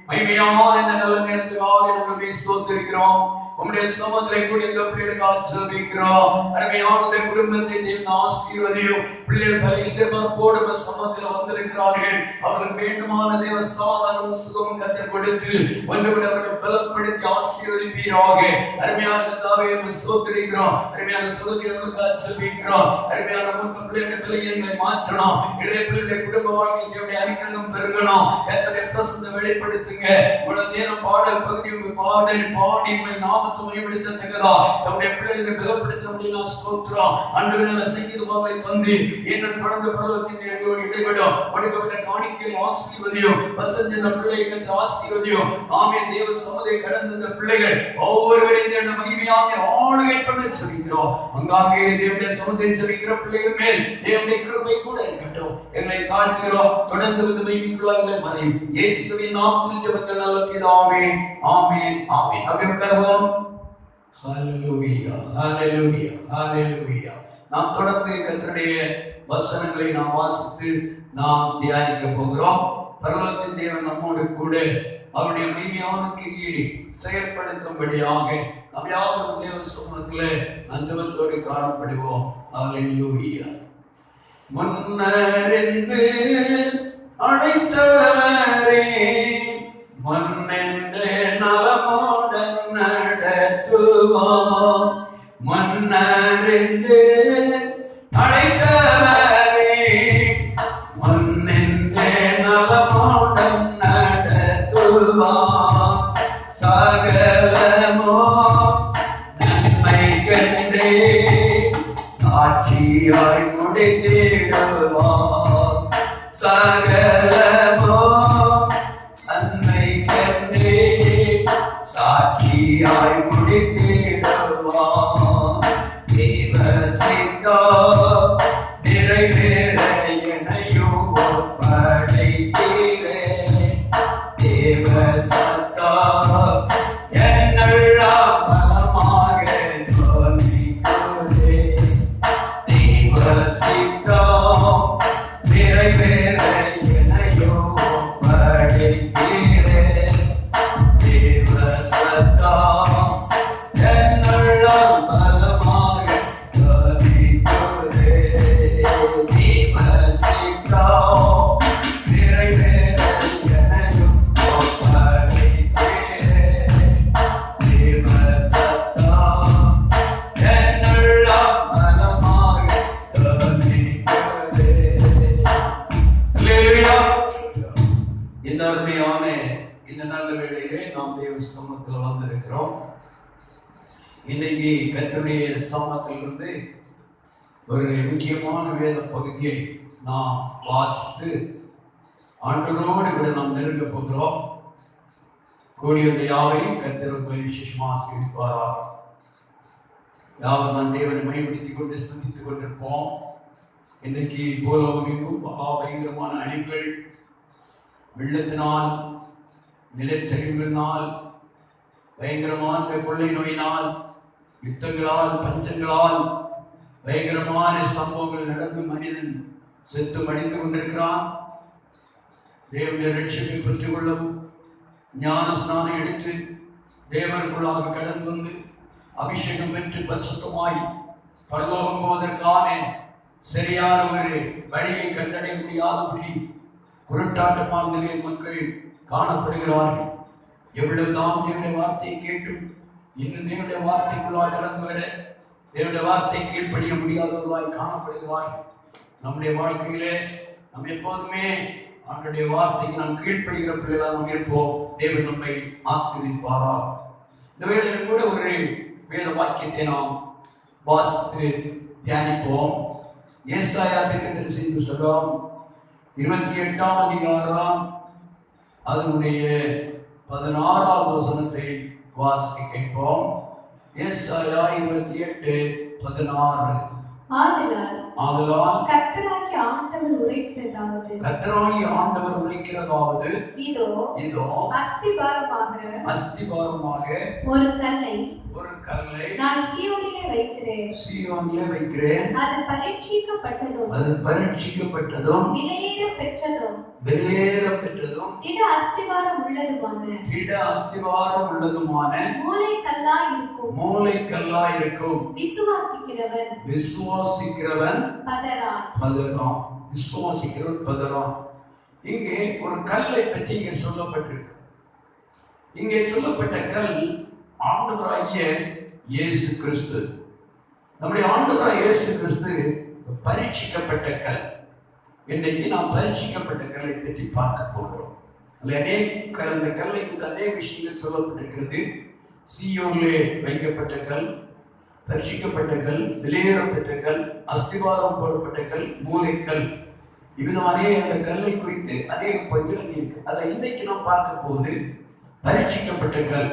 மகிமையான இந்த நல்ல நேரத்துக்காக நாங்கள் ஸ்தோத்திரிக்கிறோம். உம்முடைய சமூகத்திலே கூடிய இந்த பிள்ளைகளுக்காக ஜெபிக்கிறோம். அருமையான இந்த குடும்பத்தை தேவன் ஆசீர்வதியும். பிள்ளைகள் பல எதிர்பார்ப்போடு சமூகத்தில் வந்திருக்கிறார்கள். அவர்களுக்கு வேண்டுமான தேவ சமாதானம் சுகம் கற்றுக் கொடுத்து ஒன்றுவிட அவர்களை பலப்படுத்தி ஆசீர்வதிப்பீராக. அருமையான கர்த்தாவே ஸ்தோத்திரிக்கிறோம். அருமையான சகோதரர்களுக்காக ஜெபிக்கிறோம். அருமையான மூத்த பிள்ளைகளுடைய பிள்ளைகளை மாற்றணும். இளைய பிள்ளைகளுடைய குடும்ப வாழ்க்கை தேவனுடைய அனுக்கிரகம் பெருகணும். கர்த்தருடைய பிரசன்னத்தை வெளிப்படுத்துங்க. உங்கள் நேரம் பாடல் பகுதி உங்கள் பாடல் பாடி உங்களை நாமத்தை மேம்படுத்தத்தக்கதா தம்முடைய பிள்ளைகளுக்கு பலப்படுத்த முடியும். ஸ்தோத்திரம். ஆண்டவரே நல்ல சங்கீதங்களை தந்து இன்னும் தொடர்ந்து பரலோகத்தின் எங்களோடு இடைவிடும். கொடுக்கப்பட்ட காணிக்கைகளை ஆசீர்வதியும். வசந்த பிள்ளைகளை ஆசீர்வதியும். ஆமென். தேவ சமூகத்தை கடந்த இந்த பிள்ளைகள் ஒவ்வொருவரையும் மகிமையாக ஆளுகை பண்ண ஜெபிக்கிறோம். அங்காங்கே தேவனுடைய சமூகத்தை ஜெபிக்கிற பிள்ளைகள் மேல் தேவனுடைய கிருபை கூட இருக்கட்டும். எங்களை தாழ்த்துகிறோம். தொடர்ந்து வந்து மகிமைக்குள்ளாக மறையும். இயேசுவின் நாமத்தில் ஜெபங்கள் நல்ல பிதாவே. ஆமென், ஆமென். அப்படியே உட்காருவோம். ஹalleluya, ஹalleluya, ஹalleluya. நாம் தொடர்ந்து கர்த்தருடைய வசனங்களை நாம் வாசித்து நாம் தியானிக்க போகிறோம். பரலோகத்தின் தேவன் நம்மோடு கூட அவருடைய மகிமையான கிரியை செயல்படுத்தும்படியாக நாம் யாவரும் தேவ சமூகத்திலே நஞ்சவத்தோடு காணப்படுவோம். ஹalleluya. முன்னறிந்து அழைத்தவரே, முன்னென்று நலமுடன் நடத்துவார். முன்னறிந்து அழைத்தவரே, முன்னென்று நலமுடன் நடத்துவார். சகலமோ நன்மை கண்டே சாட்சியாய் முடித்திடுவார். சகலமோ நன்மை கண்டே சாட்சியாய் முடித்திடுவார். தேவ சித்தம் நிறைவேற என்னையும் ஒப்படைத்தீரே. தேவ சத்தம் என்னெல்லாம் பலமாக துதிக்கிறே. தேவ சித்தம் நிறைவேற என்னையும் ஒப்படைத்தீரே. தேவ சத்தம் என்னெல்லாம் பலமாக துதிக்கிறே. தேவ சித்தம் நிறைவேற என்னையும் ஒப்படைத்தீரே. தேவ சத்தம் என்னெல்லாம் பலமாக துதிக்கிறே. அல்லேலூயா. இந்த அருமையான இந்த நல்ல வேளையிலே நாம் தேவ சமூகத்தில் வந்திருக்கிறோம். இன்னைக்கு கர்த்தருடைய சமூகத்திலிருந்து ஒரு முக்கியமான வேத பகுதியை நாம் வாசித்து ஆண்டவரோடு கூட நாம் நெருங்க போகிறோம். கூடியிருந்த யாவையும் கர்த்தருக்குள்ளே விசேஷமாக ஆசீர்வதிப்பாராக. யாவர் நான் தேவனை மையப்படுத்திக் கொண்டு ஸ்துதித்துக் கொண்டிருப்போம். இன்னைக்கு பூலோகம் எங்கும் மகா பயங்கரமான அழிவுகள், வெள்ளத்தினால், நிலச்சரிவுகளினால், பயங்கரமான கொள்ளை நோயினால், யுத்தங்களால், பஞ்சங்களால் பயங்கரமான சம்பவங்கள் நடந்து மனிதன் செத்து மடிந்து கொண்டிருக்கிறான். தேவனுடைய ரட்சிப்பை பெற்றுக் கொள்ளவும் ஞான ஸ்நானம் எடுத்து தேவனுக்குள்ளாக கடந்து வந்து அபிஷேகம் பெற்று பரிசுத்தமாய் பரலோகம் போவதற்கான சரியான ஒரு வழியை கண்டடைய முடியாதபடி குருட்டாட்டமான நிலையில் மக்கள் காணப்படுகிறார்கள். எவ்வளவுதான் தேவனுடைய வார்த்தையை கேட்டும் இன்னும் தேவனுடைய வார்த்தைக்குள்ளாக கடந்து வர தேவனுடைய வார்த்தை கீழ்ப்படிய முடியாதவர்களாய் காணப்படுகிறார்கள். நம்முடைய வாழ்க்கையிலே நம்ம எப்போதுமே அவனுடைய வார்த்தைக்கு நாம் கீழ்ப்படுகிற பிள்ளைகளாக நாம் இருப்போம். தேவன் நம்மை ஆசீர்வதிப்பாராக. இந்த வேளையில் கூட ஒரு வேத வாக்கியத்தை நாம் வாசித்து தியானிப்போம். ஏசாயா தீர்க்கதரிசி புத்தகம் 28ஆம் அதிகாரம் அதனுடைய 16வது வசனத்தை வாசிக்க கேட்போம். ஏசாயா 28:16. ஆதலால் கர்த்தராகிய ஆண்டவர் உரைக்கிறதாவது இதோ அஸ்திபாரமாக ஒரு கல்லை நான் சீயோனிலே வைக்கிறேன். அது பரீட்சிக்கப்பட்டதும் விலையேற பெற்றதும் திட அஸ்திபாரம் உள்ளதுமான மூலைக்கல்லாய் இருக்கும். விசுவாசிக்கிறவன் பதறான். இங்கே ஒரு கல்லை பற்றி இங்கே சொல்லப்பட்டிருக்கு. இங்கே சொல்லப்பட்ட கல் ஆண்டவராகிய இயேசு கிறிஸ்து. நம்முடைய ஆண்டவராகிய இயேசு கிறிஸ்து பரீட்சிக்கப்பட்ட கல். இன்னைக்கு நாம் பரீட்சிக்கப்பட்ட கல்லை பற்றி பார்க்க போகிறோம். அந்த கல்லை அநேக விஷயங்கள் சொல்லப்பட்டிருக்கிறது. சீயோனிலே வைக்கப்பட்ட கல், பரீட்சிக்கப்பட்ட கல், வெளியேறப்பட்ட கல், அஸ்திவாரம் போடப்பட்ட கல், மூலைக்கல். இவ்விதமானே அந்த கல்லை குறித்து அநேக பகுதிகள் இருக்கு. அதை இன்னைக்கு நாம் பார்க்க போது பரீட்சிக்கப்பட்ட கல்.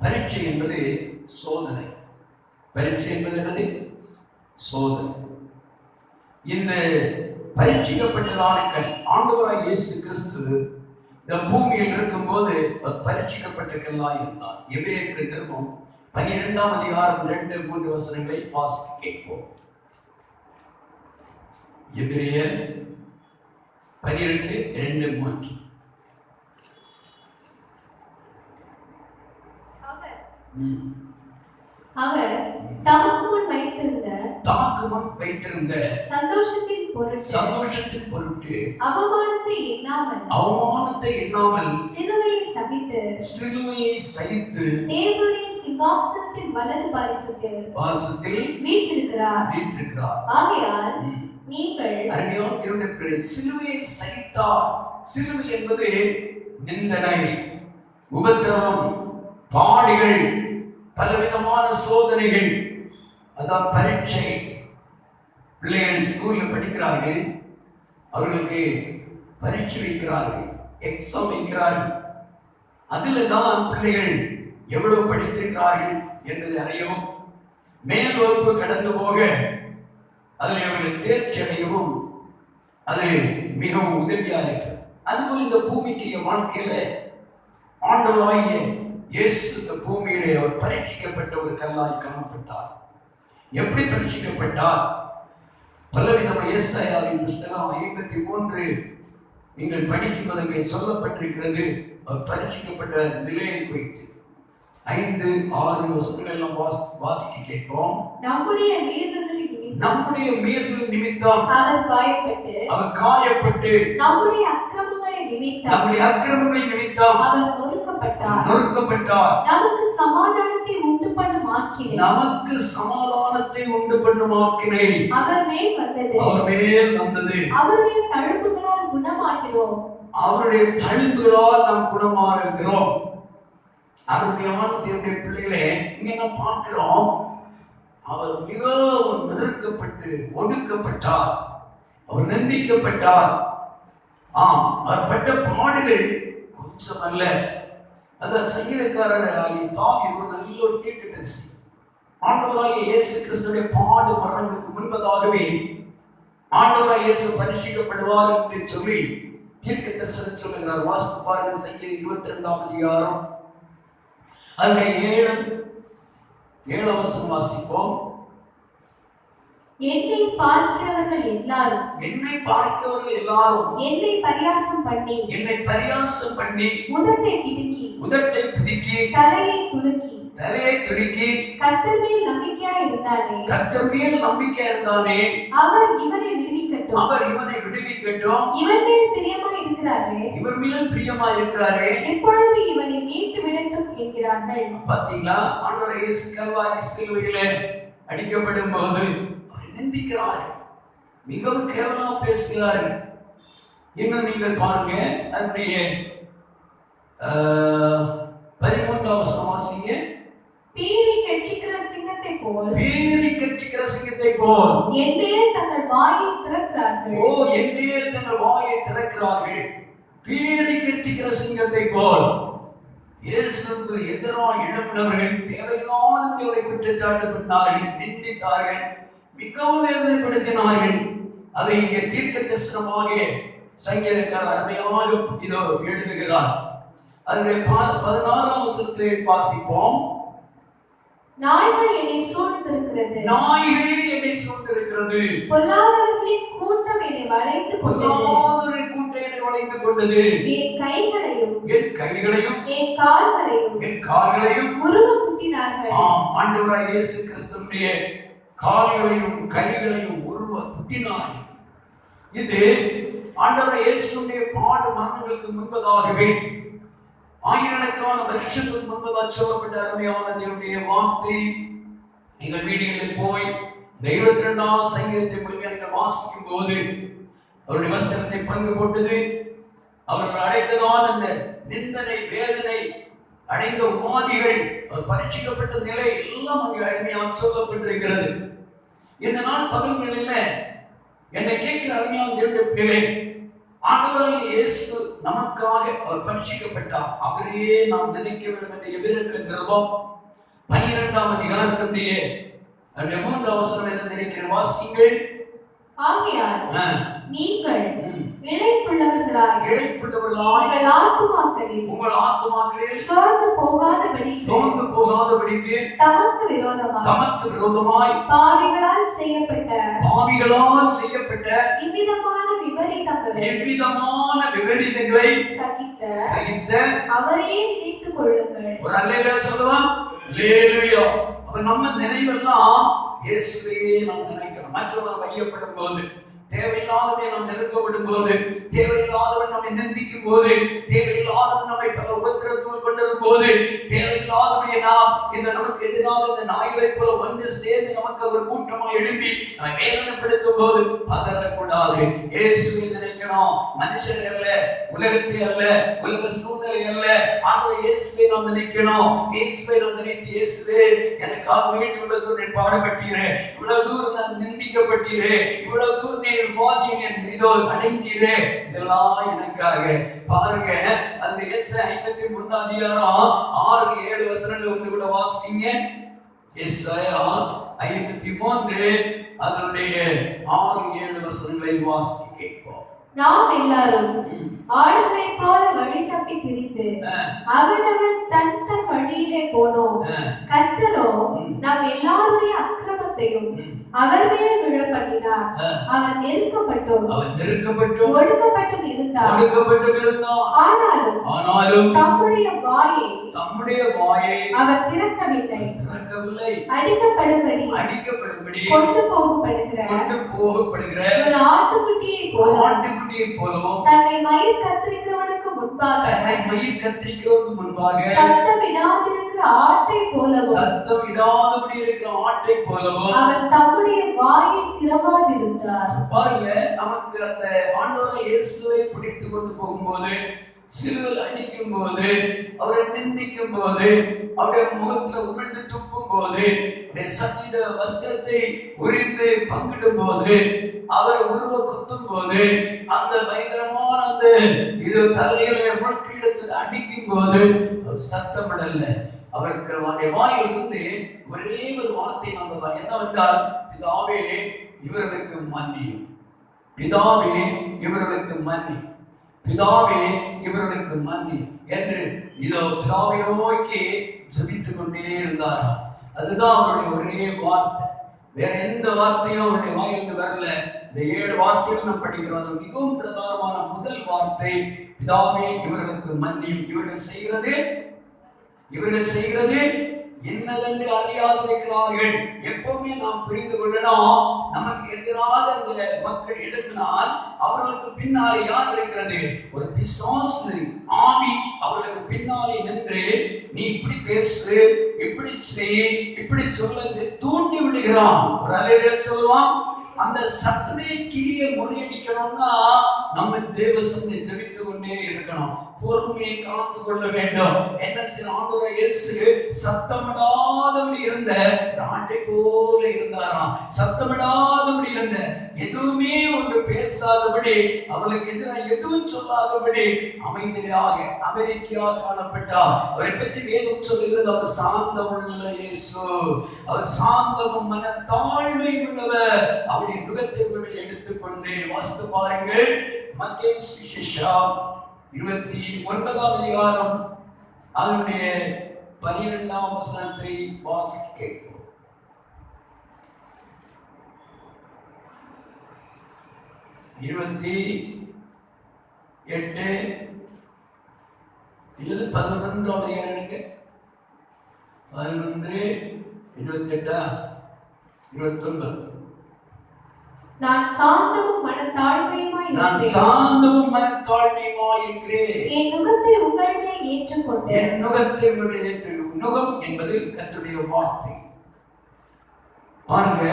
பரீட்சை என்பது சோதனை. பரீட்சை என்பது என்னது? சோதனை. இந்த பரீட்சிக்கப்பட்டதான கல் ஆண்டவராகிய இயேசு கிறிஸ்து இந்த பூமியில் இருக்கும்போது பரீட்சிக்கப்பட்ட கல்லாய் இருந்தார். எபிரேயருக்கு திரும்பவும் 12ஆம் அதிகாரம் 2-3 வசனங்களை வாசிக்க கேட்போம். எபிரேயர் 12:2-3. அவர் தமக்கு முன் வைத்திருந்த சந்தோஷத்தின் பொருட்டு அவமானத்தை எண்ணாமல் சிலுவையை சகித்து தேவனுடைய சிங்காசனத்தின் வலது பாரிசத்தில் வீற்றிருக்கிறார். ஆகையால் நீங்கள் சிலுவையை சகித்தார். சிலுவை என்பது நிந்தனை, உபத்திரவம், பாடுகள், பலவிதமான சோதனைகள். அதான் பரீட்சை. பிள்ளைகள் ஸ்கூல்ல படிக்கிறார்கள், அவர்களுக்கு பரீட்சை வைக்கிறார்கள், எக்ஸாம் வைக்கிறார்கள். அதில் தான் பிள்ளைகள் எவ்வளவு படித்திருக்கிறார்கள் என்பதை அறியவும், மேல் வகுப்பு கடந்து போக அதில் அவர்கள் தேர்ச்சி அடையவும் அது மிகவும் உதவியா இருக்கு. அதுபோல் இந்த பூமிக்கு வாழ்க்கையில ஆண்டவராகிய இயேசு இந்த பூமியிலே அவர் பரீட்சிக்கப்பட்ட ஒரு கல்லாய் காணப்பட்டார். எப்படி பரீட்சிக்கப்பட்டார்? பலவிதமான ஏசாயாவின் புஸ்தகம் 53 நீங்கள் படிக்கும்போது சொல்லப்பட்டிருக்கிறது. அவர் பரீட்சிக்கப்பட்ட நிலையை குறித்து 5-6 வசனங்கள் எல்லாம் வாசிக்க கேட்போம். நம்முடைய மீறுதல் நிமித்தம் அவர் காயப்பட்டு நம்முடைய அக்கிரமங்களின் நிமித்தம் அவர் நொறுக்கப்பட்டார். நமக்கு சமாதானத்தை உண்டு பண்ணும் ஆக்கினை அவர் மேல் வந்தது. அவருடைய தழும்புகளால் நாம் குணமாகிறோம். அருமையான தேவனுடைய பிள்ளைகளே, இங்க நாம் பார்க்கிறோம், அவர் மிகவும் நெருக்கப்பட்டு ஒடுக்கப்பட்டார். அவர் நிந்திக்கப்பட்டார். அவர் பட்ட பாடுகள் கொஞ்சம் அல்ல. அதான் சங்கீதக்காரர் ஆகிய தாவீது ஒரு நல்ல ஒரு தீர்க்கதரிசி. ஆண்டவராகிய இயேசு கிறிஸ்துவின் பாடு மரணங்களுக்கு முன்பதாகவே ஆண்டவராகிய இயேசு பரீட்சிக்கப்படுவார் என்று சொல்லி தீர்க்கதரிசனம் சொல்லுகிறார். வாசித்து பாருங்கள், சங்கீதம் 22ஆம் அதிகாரம் அதனுடைய 7 வசனம் வாசிப்போம். என்னை பார்க்கிறவர்கள் எல்லாரும் என்னை பரியாசம் பண்ணி உதட்டை பிதுக்கி தலையை துலுக்கி கர்த்தர் மேல் நம்பிக்கையா இருந்தானே அவர் இவனை விடுவிக்கட்டும். இவன் மேல் பிரியமா இருக்கிறாரே எப்பொழுது இவனை மீட்டு விடட்டும் என்கிறார்கள். பாத்தீங்களா? ஆண்டவர் இயேசு கல்வாரி சிலுவையிலே அடிக்கப்படும் போது நிந்திக்கிறார்கள், மிகவும் கேவலமா பேசுகிறார்கள். இன்னும் நீங்கள் பாருங்க, அதனுடைய 13ஆம் வசனம் வாசிங்க. பீறி கட்சிக்கிற சிங்கத்தை போல் என் மேல் தங்கள் வாயை திறக்கிறார்கள். என் மேல் தங்கள் வாயை திறக்கிறார்கள். பீறி கெச்சிக்கிற சிங்கத்தை போல் இயேசுவுக்கு எதிராக எழுப்பினவர்கள் தேவையில்லாதவர்களை குற்றச்சாட்டு பண்ணார்கள், நிந்தித்தார்கள், மிகவும் வேதனைப்படுத்தினார்கள். அதை இங்கே தீர்க்க தரிசனமாக சங்கீதக்காரர் அருமையாக இதோ எழுதுகிறார். அதனுடைய 14ஆம் வசனத்திலே வாசிப்போம். நாய்கள் என்னை சூழ்ந்திருக்கிறது, நாய்கள் என்னை சூழ்ந்திருக்கிறது, பொல்லாதவர்களின் கூட்டம் என்னை வளைந்து கொண்டது, பொல்லாதவர்களின் கூட்டம் என்னை வளைந்து கொண்டது, என் கைகளையும் என் கைகளையும் என் கால்களையும் என் கால்களையும் உருவ குத்தினார்கள். ஆண்டவராகிய இயேசு கிறிஸ்துவினுடைய கால்களையும் கைகளையும் உருவ குத்தினார்கள். இது ஆண்டவராகிய இயேசுவினுடைய பாடு மரணங்களுக்கு முன்பதாகவே ஆயிரக்கணக்கான வருஷங்களுக்கு முன்பதாக சொல்லப்பட்ட அருமையான தேவனுடைய வார்த்தை. நீங்கள் வீடுகளில் போய் 22ஆம் சங்கீதத்தை முழுமையாக நீங்கள் வாசிக்கும் போது அவருடைய வஸ்திரத்தை பங்கு போட்டது, அவர்கள் அடைந்ததான் அந்த நிந்தனை, வேதனை, அடைந்த உபாதிகள், பரீட்சிக்கப்பட்ட நிலை எல்லாம் அங்கே அருமையாக சொல்லப்பட்டிருக்கிறது. இந்த நாள் பகல்களில என்னை கேட்கிற அருமையான தேவனுடைய பிள்ளை, ஆண்டவராகிய இயேசு நமக்காக அவர் பரீட்சிக்கப்பட்டார். அவரையே நாம் நினைக்க வேண்டும் என்று எபிரேயர் நிருபம் 12ஆம் அதிகாரத்தினுடைய 3ஆம் வசனம் என்ன நினைக்கிறேன், வாசிங்கள். ஆகையால் நீங்கள் இளைப்புள்ளவர்களாய் உங்கள் ஆத்துமாக்களில் சோர்ந்து போகாதபடிக்கு தமக்கு விரோதமாய் பாவிகளால் செய்யப்பட்ட இவ்விதமான விபரீதங்களை சகித்த அவரையே நினைத்துக் கொள்ளுங்கள். ஒரு அல்லேலூயா சொல்லலாம். அல்லேலூயா. அப்ப நம்ம நினைவெல்லாம் இயேசுவையே நாம் நினைக்கணும். மற்றவர்கள் மையப்படும் போது, தேவையில்லாதவனை நாம் நெருக்கப்படும் போது, தேவையில்லாதவன் நம்மை நிந்திக்கும் போது, தேவையில்லாதவன் நம்மை பல உபத்திரத்துக்குள் கொண்டிருக்கும் போது, தேவையில்லாதவனை நாம் இந்த நமக்கு எதிராக இந்த நாய்களை போல வந்து சேர்ந்து நமக்கு ஒரு கூட்டமாக எழுப்பி நம்மை வேதனைப்படுத்தும் போது பதறக்கூடாது. இயேசுவை நினைக்கணும். மனுஷனை அல்ல, உலகத்தை அல்ல, உலக சூழ்நிலை அல்ல, ஆண்டவர் இயேசுவை நாம் நினைக்கணும். இயேசுவை நாம் நினைத்து, இயேசுவே எனக்காக வேண்டி இவ்வளவு தூரம் பாடுபட்டீரே, இவ்வளவு தூரம் நான் நிந்திக்கப்பட்டீரே, இவ்வளவு தூரம் நீர் வாதியின் மீதோ அடைந்தீரே, இதெல்லாம் எனக்காக. பாருங்க, அந்த ஏசாயா 53 அதிகாரம் 6-7 வசனங்களை ஒன்று கூட வாசிங்க. ஏசாயா 53 அதனுடைய 6-7 வசனங்களை வாசிக்க கேட்போம். நாம் எல்லாரும் ஆடுகளைப் போல வழி தப்பி பிரிந்து அவனவன் தன் தன் வழியிலே போனோம். கர்த்தரோ நாம் எல்லாருடைய அக்கிரமத்தையும் அவர் மேல் விழப்பண்ணினார். அவன் நெருக்கப்பட்டும் ஒடுக்கப்பட்டும் இருந்தார். ஆனாலும் தம்முடைய வாயை அவர் திறக்கவில்லை. அடிக்கப்படும்படி கொண்டு போகப்படுகிற ஒரு ஆட்டுக்குட்டியை போலவும் தன்னை மயிர் கத்திரிக்கிறவனுக்கு முன்பாக சத்தமிடாதிருக்கிற ஆட்டை போலவும் அவர் தம்முடைய வாயை திறவாதிருந்தார். பாருங்க, நமக்கு அந்த ஆண்டவராகிய இயேசுவை பிடித்து கொண்டு போகும்போது, சிலுவையில் அடிக்கும் போது, அவரை நிந்திக்கும் போது, அவருடைய முகத்துல உமிழ்ந்து துப்பும் போது, அவருடைய சங்கீத வஸ்திரத்தை உரிந்து பங்கிடும் போது, அவரை உருவ குத்தும் போது, அந்த பயங்கரமான அந்த இது தலையில முழுக்கிடத்தை அடிக்கும் போது அவர் சத்தமிடல. அவர்களுடைய வாயில் இருந்து ஒரே ஒரு வார்த்தை வந்ததான். என்னவென்றால், பிதாவே இவர்களுக்கு மன்னியும், பிதாவே இவர்களுக்கு மன்னி, பிதாவே இவர்களுக்கு மன்னி என்று இதோ பிதாவை நோக்கி ஜெபித்துக் கொண்டே இருந்தார். அதுதான் அவருடைய ஒரே வார்த்தை. வேற எந்த வார்த்தையும் அவருடைய வாயிலிருந்து வரல. இந்த 7 வார்த்தைகள் நாம் படிக்கிறோம். மிகவும் பிரதானமான முதல் வார்த்தை, பிதாவே இவர்களுக்கு மன்னியும். இவர்கள் செய்கிறது என்னதென்று அறியாதிருக்கிறார்கள். எப்பவுமே நாம் புரிந்து கொள்ளணும், நமக்கு எதிராக இந்த மக்கள் எழுப்பினால் அவர்களுக்கு பின்னாலே யார் இருக்கிறது? ஒரு பிசாசு ஆவி அவர்களுக்கு பின்னாலே நின்று, நீ இப்படி பேசு, இப்படி செய், இப்படி சொல்ல தூண்டி விடுகிறான். ஒரு அல்லேலூயா சொல்லுவான். அந்த சத்துடைய கிரியை முறியடிக்கணும்னா நம்ம தேவ சந்தை ஜெபித்து கொண்டே இருக்கணும். பொறுமையை காத்து கொள்ள வேண்டும். என்ன செய்ய ஆண்டவர் இயேசு சத்தமிடாதபடி இருந்த ஆட்டை போல இருந்தாராம். சத்தமிடாதபடி இருந்த, எதுவுமே ஒன்று பேசாதபடி, அவளுக்கு எதிராக எதுவும் சொல்லாதபடி அமைதியாக அமெரிக்கா காணப்பட்டார். அவரை பற்றி வேதம் சொல்லுகிறது, அவர் சாந்தமுள்ள இயேசு, அவர் சாந்தமும் மனத்தாழ்மை உள்ளவர். அவருடைய முகத்தை எடுத்துக்கொண்டு வாசித்து பாருங்கள். மத்தேயு சுவிசேஷம் 29ஆம் அதிகாரம் அதனுடைய 12ஆம் வசனத்தை வாசிக்க கேட்கிறோம். 28 இது 11ஆம் அதிகாரம் 11 28 29. நான் சாந்தமும் மனத்தாழ்மையுமாய் இருக்கிறேன். என் நுகத்தை உங்கள் மேல் ஏற்றுக்கொண்டு. என் நுகத்தை உங்களுடைய நுகம் என்பது கர்த்தருடைய வார்த்தை. பாருங்க,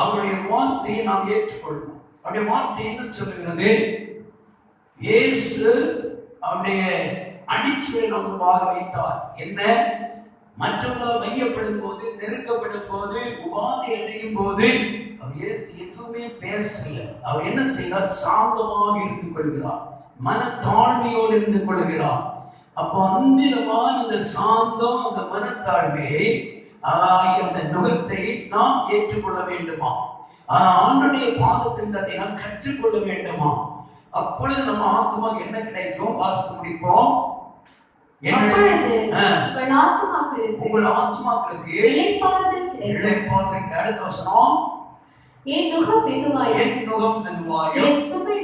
அவருடைய வார்த்தையை நாம் ஏற்றுக்கொள்ளணும். அவருடைய வார்த்தை என்ன சொல்லுகிறது? இயேசு அவருடைய அடிச்சுவை நமக்காக வைத்தார். என்ன? மற்றவர்களால் வையப்படும் போது, நெருக்கப்படும் போது, உபாதை அடையும் போது அவர் எதுவுமே பேசல. அவர் என்ன செய்கிறார்? சாந்தமாக இருந்து கொள்கிறார், மனத்தாழ்மையோடு இருந்து கொள்கிறார். அப்போ அன்பிதமான இந்த சாந்தம், அந்த மனத்தாழ்மையை, அந்த நுகத்தை நாம் ஏற்றுக்கொள்ள வேண்டுமா? ஆண்டுடைய பாதத்தின் அதை நாம் கற்றுக்கொள்ள வேண்டுமா? அப்பொழுது நம்ம ஆத்மாவுக்கு என்ன கிடைக்கும்? வாசித்து முடிப்போம். உங்கள் ஆத்மாக்களுக்கு இளைப்பாறுதல். அடுத்த வசனம், என் நுகம் மெதுவாயும் என் சுமை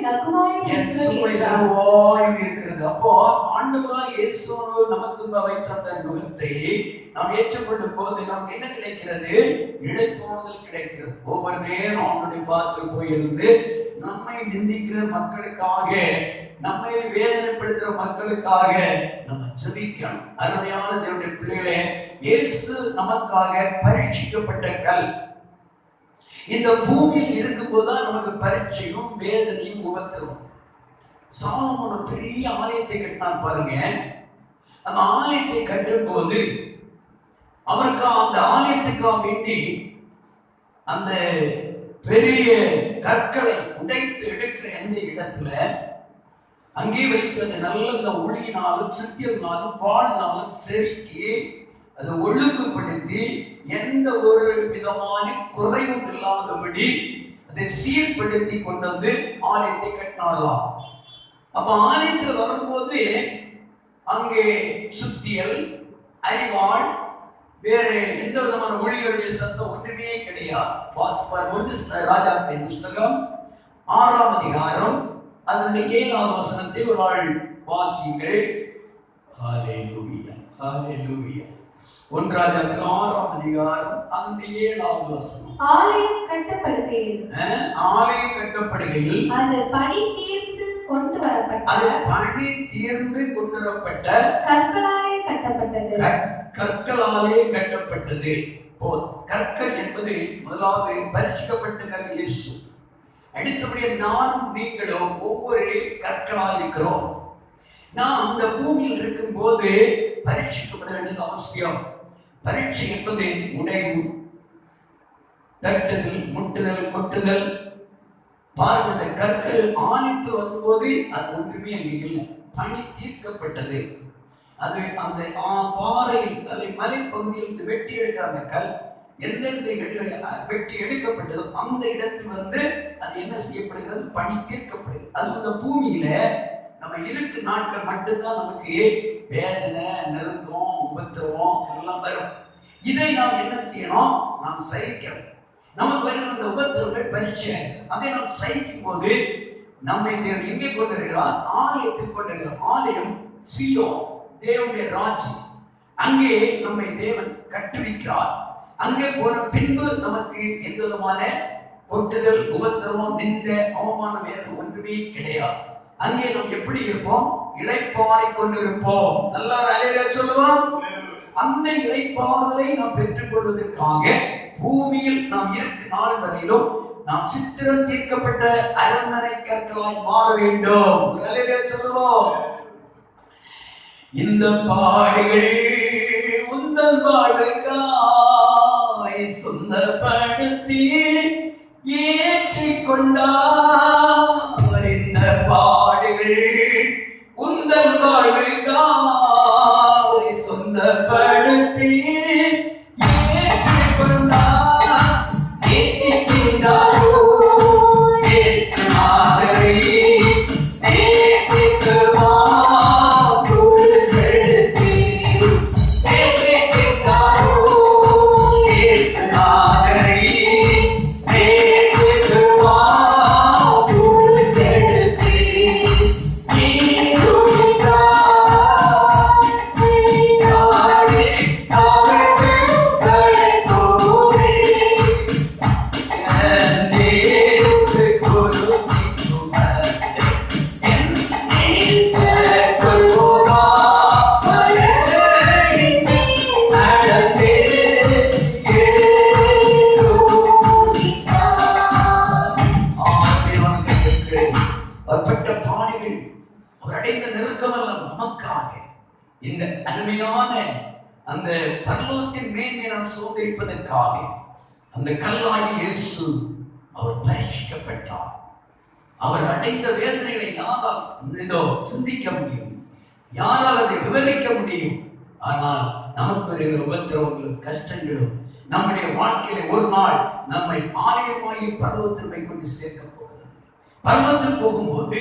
லகுவாயும் இருக்கிறது. அப்போ ஆண்டவராய் இயேசு நமக்கு வைத்த அந்த நுகத்தை நாம் ஏற்றுக்கொள்ளும் போது நமக்கு என்ன கிடைக்கிறது? இளைப்பாறுதல் கிடைக்கிறது. ஒவ்வொரு நேரம் ஆண்டுடைய பாதத்தில் போயிருந்து நம்மை நிந்திக்கிற மக்களுக்காக, நம்மை வேதனைப்படுத்துகிற மக்களுக்காக நம்ம ஜெபிக்கணும். அருமையான தேவனுடைய பிள்ளைகளே, இயேசு நமக்காக பரீட்சிக்கப்பட்ட கல். இந்த பூமியில் இருக்கும்போதுதான் நமக்கு பரீட்சையும் வேதனையும் உபத்திரவும். சாலமோன் பெரிய ஆலயத்தை கட்டினார் பாருங்க. அந்த ஆலயத்தை கட்டும் போது அவருக்கு அந்த ஆலயத்துக்காக வேண்டி அந்த பெரிய கற்களை உடைத்து எடுக்கிற எந்த இடத்துல அங்கே வைத்து அந்த நல்ல ஒளியினாலும் சித்தியனாலும் வாழ்நாளும் செருக்கி அதை ஒழுங்குபடுத்தி எந்த ஒரு விதமான குறைவும் இல்லாதபடி அதை சீர்படுத்தி கொண்டு வந்து ஆலயத்தை கட்டினாலாம். அப்ப ஆலயத்தில் வரும்போது அங்கே சுத்தியல், அறிவாள், வேறு எந்த விதமான ஒளிகளுடைய சத்தம் ஒன்றுமே கிடையாது. ராஜாக்களின் புஸ்தகம் 6ஆம் அதிகாரம் அதனுடைய 7ஆவது வசனத்தை ஒரு ஆள் வாசிங்கள். ஹல்லேலூயா, ஹல்லேலூயா. 1 ராஜாக்கள் 6ஆம் அதிகாரம் அதனுடைய 7ஆவது வசனம். ஆலயம் கட்டப்படுகையில் அது பணி தீர்ந்து கொண்டு வரப்பட்ட கற்களாலே கட்டப்பட்டது. கற்கள் என்பது முதலாவது பரிசுத்தப்பட்ட கல் இயேசு. அடுத்தபடியே நானும் நீங்களும் ஒவ்வொரு கற்களாக இருக்கிறோம். நாம் இந்த பூமியில் இருக்கும் போது பரீட்சிக்கப்பட வேண்டியது அவசியம். பரீட்சை என்பது உடைவு, தட்டுதல், முட்டுதல், கொட்டுதல். பாருங்க, இந்த கற்கள் ஆலயத்தில் வரும்போது அது ஒன்றுமே அங்கே இல்லை, பணி தீர்க்கப்பட்டது. அது அந்த பாறையில் மலைப்பகுதியில் வெட்டி எடுக்கிற அந்த கல் எந்த இடத்தில் வெட்டி எடுக்கப்பட்டதோ அந்த இடத்தில் வந்து அது என்ன செய்யப்படுகிறது? பணி தீர்க்கப்படுகிறது. அது இந்த பூமியில நம்ம இருக்கு நாட்கள் மட்டும்தான் நமக்கு வேதனை, நெருக்கம், உபத்திரவம் எல்லாம் வரும். இதை நாம் என்ன செய்யணும்? நாம் சகிக்கணும். நமக்கு வருகிற அந்த உபத்திரவங்கள் பரீட்சை. அதை நாம் சகிக்கும் போது நம்மை தேவன் எங்கே கொண்டிருக்கிறார்? ஆலயத்தில் கொண்டிருக்கிறார். ஆலயம் சீயோன், தேவனுடைய ராஜ்யம். அங்கே நம்மை தேவன் கட்டுவிக்கிறார். அங்கே போன பின்பு நமக்கு எந்த விதமான கொட்டுதல், உபத்திரவம், நின்ற அவமானம் வேறு ஒன்றுமே கிடையாது. அங்கே நாம் எப்படி இருப்போம்? இளைப்பாறை கொண்டிருப்போம். நல்லா அலையில சொல்லுவோம். அந்த இளைப்பாறுதலை நாம் பெற்றுக் கொள்வதற்காக பூமியில் நாம் இருக்கும் நாள் வரையிலும் நாம் சித்திரம் தீர்க்கப்பட்ட அரண்மனை கற்களாய் மாற வேண்டும். அல்லேலூயா சொல்லுவோம். இந்த பாடுகள் உந்தன் வாழ்வுக்காய் சொந்தப்படுத்தி ஏற்றிக் கொண்டார். இந்த பாடுகள் உந்தன் வாழ்வுக்காய் சொந்தப்படுத்தி ஏற்றிக் கொண்டார். நேசிக்கின்றாரோ நேசு மாதிரி நேசிக்குவா இந்த அருமையான அந்த பரலோகத்தின் மேன்மை நான் சுதந்திரிப்பதற்காக அந்த கல்லாகி இயேசு அவர் பரீட்சிக்கப்பட்டார். அவர் அடைந்த வேதனைகளை யாரால் சிந்திக்க முடியும்? யாரால் அதை விவரிக்க முடியும்? ஆனால் நமக்கு ஒரு உபத்திரவங்களும் கஷ்டங்களும் நம்முடைய வாழ்க்கையில ஒரு நாள் நம்மை ஆலயமாகி பரலோகத்தினை கொண்டு சேர்க்க போகிறது. பரலோகத்தில் போகும்போது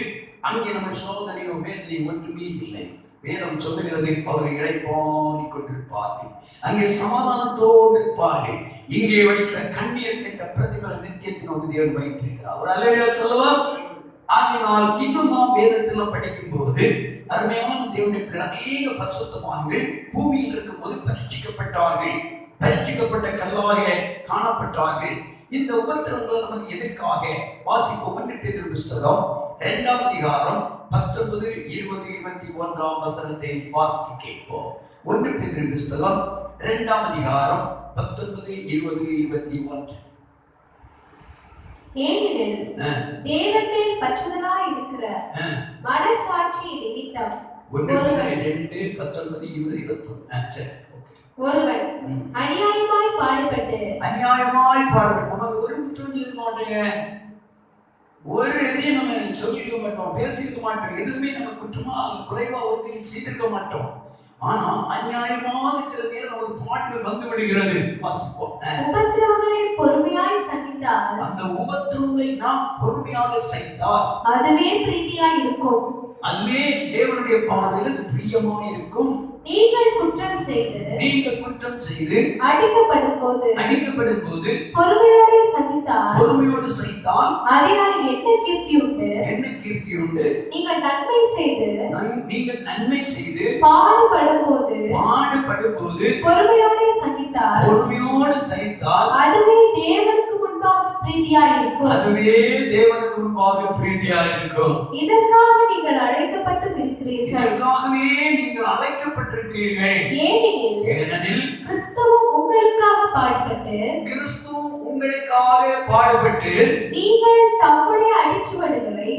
அங்கே நம்ம சோதனையோ வேதனை ஒன்றுமே இல்லை. வேதம் சொல்லுகிறது, அவர்கள் இளைப்பாறிக் கொண்டிருப்பார்கள், அங்கே சமாதானத்தோடு இருப்பார்கள். இங்கே வடிக்கிற கண்ணீர் கேட்ட பிரதிபல நித்தியத்தின் தேவன் வைத்திருக்கிறார். அவர் அல்லேலூயா சொல்லுவார். ஆகினால் இன்னும் நாம் வேதத்தில் படிக்கும் போது அருமையான தேவனுடைய அநேக பரிசுத்தவான்கள் பூமியில் இருக்கும் போது பரீட்சிக்கப்பட்டார்கள், பரீட்சிக்கப்பட்ட கல்லாக காணப்பட்டார்கள். இந்த உபத்திரவங்கள் நமக்கு எதற்காக? வாசிப்போம். 1 பேதுரு புத்தகம் 2ஆம் அதிகாரம் 19, 20, 21 வசனத்தை வாசிக்க கேட்போம். 1 பேதுரு புத்தகம் 2ஆம் அதிகாரம் 19, 20, 21. ஏனெனில் தேவன் மேல் பற்றுதலாய் இருக்கிற மனசாட்சி நிமித்தம் ஒருவன் அநியாயமாய் பாடுபட்டு நமக்கு ஒரு குற்றம் செய்ய மாட்டேங்க, ஒரு எதையும் நம்ம சொல்லிருக்க மாட்டோம், பேசியிருக்க மாட்டோம், எதுவுமே நம்ம குற்றமா குறைவா ஒன்றையும் செய்திருக்க மாட்டோம். ஆனா அநியாயமாக சில நேரம் நமக்கு பாடுகள் வந்து விடுகிறது. வாசிப்போம். உபத்திரவங்களை பொறுமையாய் சகித்தால், அந்த உபத்திரவங்களை நாம் பொறுமையாக சகித்தால் அதுவே பிரீதியாய் இருக்கும், அதுவே தேவனுடைய பார்வையில் பிரியமாய் இருக்கும். நீங்கள் குற்றம் செய்து அடிக்கப்படும் போது பொறுமையோடு சகித்தால் அதனால் என்ன கீர்த்தி உண்டு? நீங்கள் நன்மை செய்து பாடுபடும் போது பொறுமையோடு சகித்தால் அதுவே தேவனுக்கு முன்பாக பிரீதியாய் இருக்கும். இதற்காக நீங்கள் அழைக்கப்பட்டிருக்கிறீர்கள். ஏனெனில் கிறிஸ்துவும் உங்களுக்காக பாடுபட்டு நீங்கள் தம்முடைய அடிச்சுவடுகளை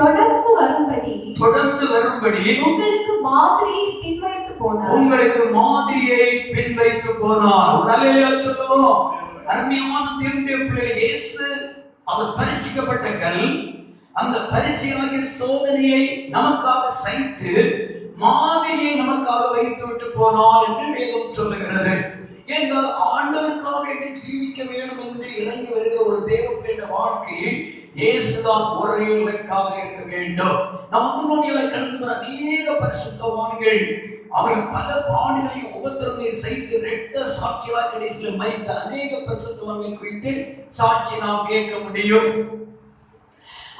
தொடர்ந்து வரும்படி உங்களுக்கு மாதிரியை பின்வைத்து போனார். அல்லேலூயா சொல்லுவோம். அருமையான தேவனுடைய பிள்ளைகளே, இயேசு அவர் பரீட்சிக்கப்பட்ட கல், அந்த பரீட்சையாகிய சோதனையை நமக்காக சகித்து மாதிரியை நமக்காக வைத்து விட்டு போனார் என்று வேதம் சொல்லுகிறது. என்றால் ஆண்டவருக்காக ஜீவிக்க வேண்டும் என்று இறங்கி வருகிற ஒரு தேவ பிள்ளைய வாழ்க்கையில் இயேசுதான் ஒரே இலக்காக இருக்க வேண்டும். நம்ம முன்னோடிகளை கடந்து அநேக பரிசுத்தவான்கள் அவர்கள் பல பாடுகளையும் உபத்திரங்களை செய்து இரத்த சாட்சியாக கடைசியில் மரித்த அநேக பரிசுத்தவான்களை குறித்து சாட்சி நாம் கேட்க முடியும்.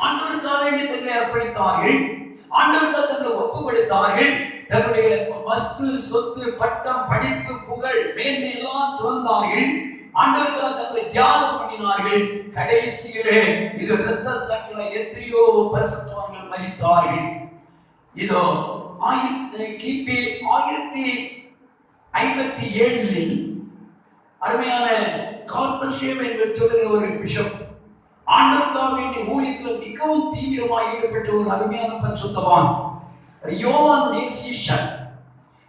ஆண்டவருக்காக வேண்டி தங்களை அர்ப்பணித்தார்கள், ஆண்டவருக்காக தங்களை ஒப்பு கொடுத்தார்கள், தன்னுடைய வஸ்து சொத்து பட்டம் படிப்பு புகழ் மேன்மை எல்லாம் துறந்தார்கள், ஆண்டவருக்காக தங்களை தியாகம் பண்ணினார்கள். கடைசியிலே இது இரத்த சாட்சியாக எத்தனையோ பரிசுத்தவான்கள் மரித்தார்கள். இதோ கிபி 1057 அருமையான கார்பசேம் என்று சொல்லுகிற ஒரு பிஷப் ஆண்டவருக்காக வேண்டிய ஊழியத்தில் மிகவும் தீவிரமாக ஈடுபட்ட ஒரு அருமையான பரிசுத்தவான். யோவானுடைய சீஷன்.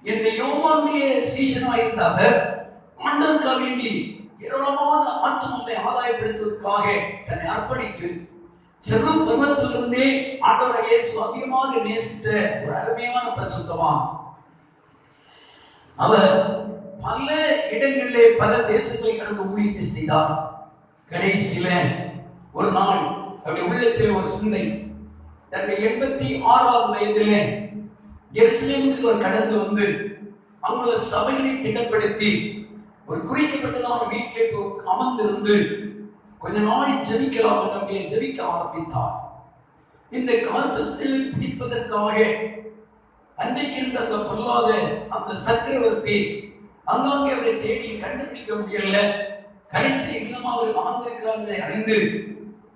இந்த யோவானுடைய சீஷனாக இருந்த அவர் ஆண்டவருக்காக வேண்டி ஏராளமான ஆத்மாக்களை ஆதாயப்படுத்துவதற்காக தன்னை அர்ப்பணித்து சிறு பருவத்திலிருந்தே ஆண்டவரை இயேசு அதிகமாக நேசித்த ஒரு அருமையான பரிசுத்தவான். அவர் பல இடங்களிலே பல தேசங்களை கடந்து ஊழியத்தை செய்தார். கடைசியில ஒரு நாள் அவருடைய உள்ளத்தில் ஒரு சிந்தை, தன்னுடைய 86வது வயதிலே எருசலேமுக்கு அவர் கடந்து வந்து அங்குள்ள சபைகளை திடப்படுத்தி ஒரு குறிக்கப்பட்டதான வீட்டிலே அமர்ந்திருந்து கொஞ்ச நாள் ஜெபிக்கலாம் என்று அப்படியே ஜெபிக்க ஆரம்பித்தார். இந்த கார்பஸை பிடிப்பதற்காக அன்றைக்கு இருந்த அந்த பொல்லாத அந்த சக்கரவர்த்தி அங்காங்கே அவரை தேடி கண்டுபிடிக்க முடியல. கடைசி இனமாக அவர் அமர்ந்திருக்கிறார் அறிந்து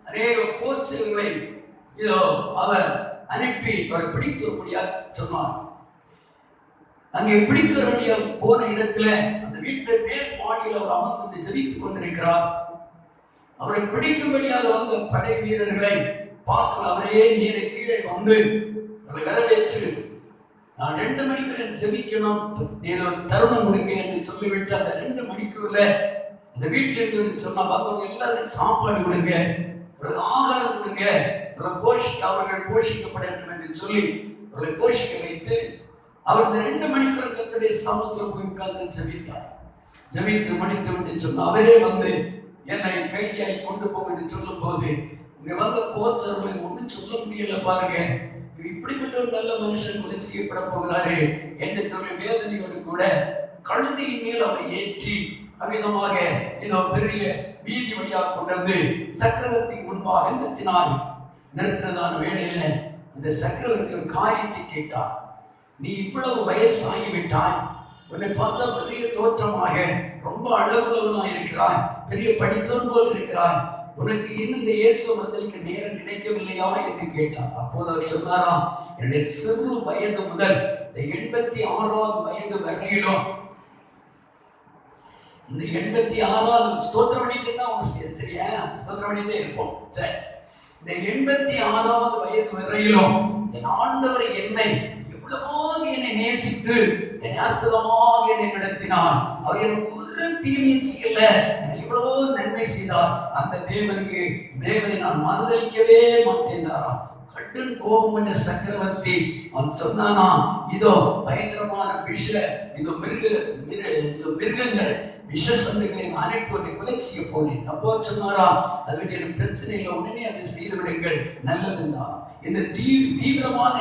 அநேக போர் சேவைகளை இதோ அவர் அனுப்பி அவரை பிடிக்க முடியாது சொன்னார். அங்கே பிடிக்க வேண்டிய போன இடத்துல அந்த வீட்டுடைய மேல் மாடியில் அவர் அமர்ந்து ஜெபித்துக் கொண்டிருக்கிறார். அவரை பிடிக்கும்படியாக வந்த படை வீரர்களை பார்த்து அவரையே நீரை கீழே வந்து அவரை வரவேற்று, நான் 2 மணிக்கு ஜெபிக்கணும், ஏதோ தருணம் கொடுங்க என்று சொல்லிவிட்டு அந்த 2 மணிக்குள்ள அந்த வீட்டில் இருந்து சொன்னா பார்த்தவங்க எல்லாரும் சாப்பாடு கொடுங்க, ஒரு ஆகாரம் கொடுங்க, அவர்கள் போஷிக்கப்பட வேண்டும் என்று சொல்லி அவர்களை போஷிக்க வைத்து அவர் இந்த 2 மணிக்குள்ள கர்த்தருடைய சமூகத்தில் போய் உட்கார்ந்து ஜெபித்தார். ஜெபித்து முடித்து விட்டு சொன்ன அவரே வந்து என்னை கைதியாய் கொண்டு போக என்று சொல்லும் போது இங்க வந்த போர்ச்சவர்களை ஒன்றும் சொல்ல முடியல, பாருங்க இப்படிப்பட்ட ஒரு நல்ல மனுஷன் கொலை செய்யப்பட போகிறாரு என்று சொல்லி வேதனையோடு கூட கழுதையின் மேல் அவரை ஏற்றி அமிதமாக ஏதோ பெரிய வீதி வழியாக கொண்டு வந்து சக்கரவர்த்தி முன்பாக நிறுத்தினதான வேளையில இந்த சக்கரவர்த்தி ஒரு காரியத்தை கேட்டார். நீ இவ்வளவு வயசாகிவிட்டாய், உன்னை பார்த்தா பெரிய தோற்றமாக ரொம்ப அழகுள்ளவனாக இருக்கிறாய், பெரிய படித்தவன் போல் இருக்கிறாய், உனக்கு இன்னும் இந்த இயேசு மதலுக்கு நேரம் கிடைக்கவில்லையா என்று கேட்டார். அப்போது அவர் சொன்னாராம், என்னுடைய சிறு வயது முதல் இந்த 86வது வயது வரையிலும் இந்த 86வது ஸ்தோத்திரம் பண்ணிட்டு தான் அவங்க சரியா ஸ்தோத்திரம் பண்ணிட்டே இருப்போம். சரி, இந்த 86வது வயது வரையிலும் என் ஆண்டவர் என்னை எவ்வளவாக என்னை நேசித்து என்னை அற்புதமாக என்னை நடத்தினார். அவர் எனக்கு ஒரு தீமையும் செய்யல, என்னை எவ்வளவோ நன்மை செய்தார். அந்த தேவனை நான் மறுதளிக்கவே மாட்டேன்றாராம். கடும் கோபம் கொண்ட சக்கரவர்த்தி அவன் சொன்னானா, இதோ பயங்கரமான இதோ மிருகங்கள் விஷ சந்தைகளை அனுப்பி உன்னை கொலை செய்ய போனேன். அப்போ சொன்னாரா, அதுக்கு எனக்கு பிரச்சனை இல்லை, உடனே அதை செய்து விடுங்கள் நல்லதுன்னா. இந்த தீவிரமான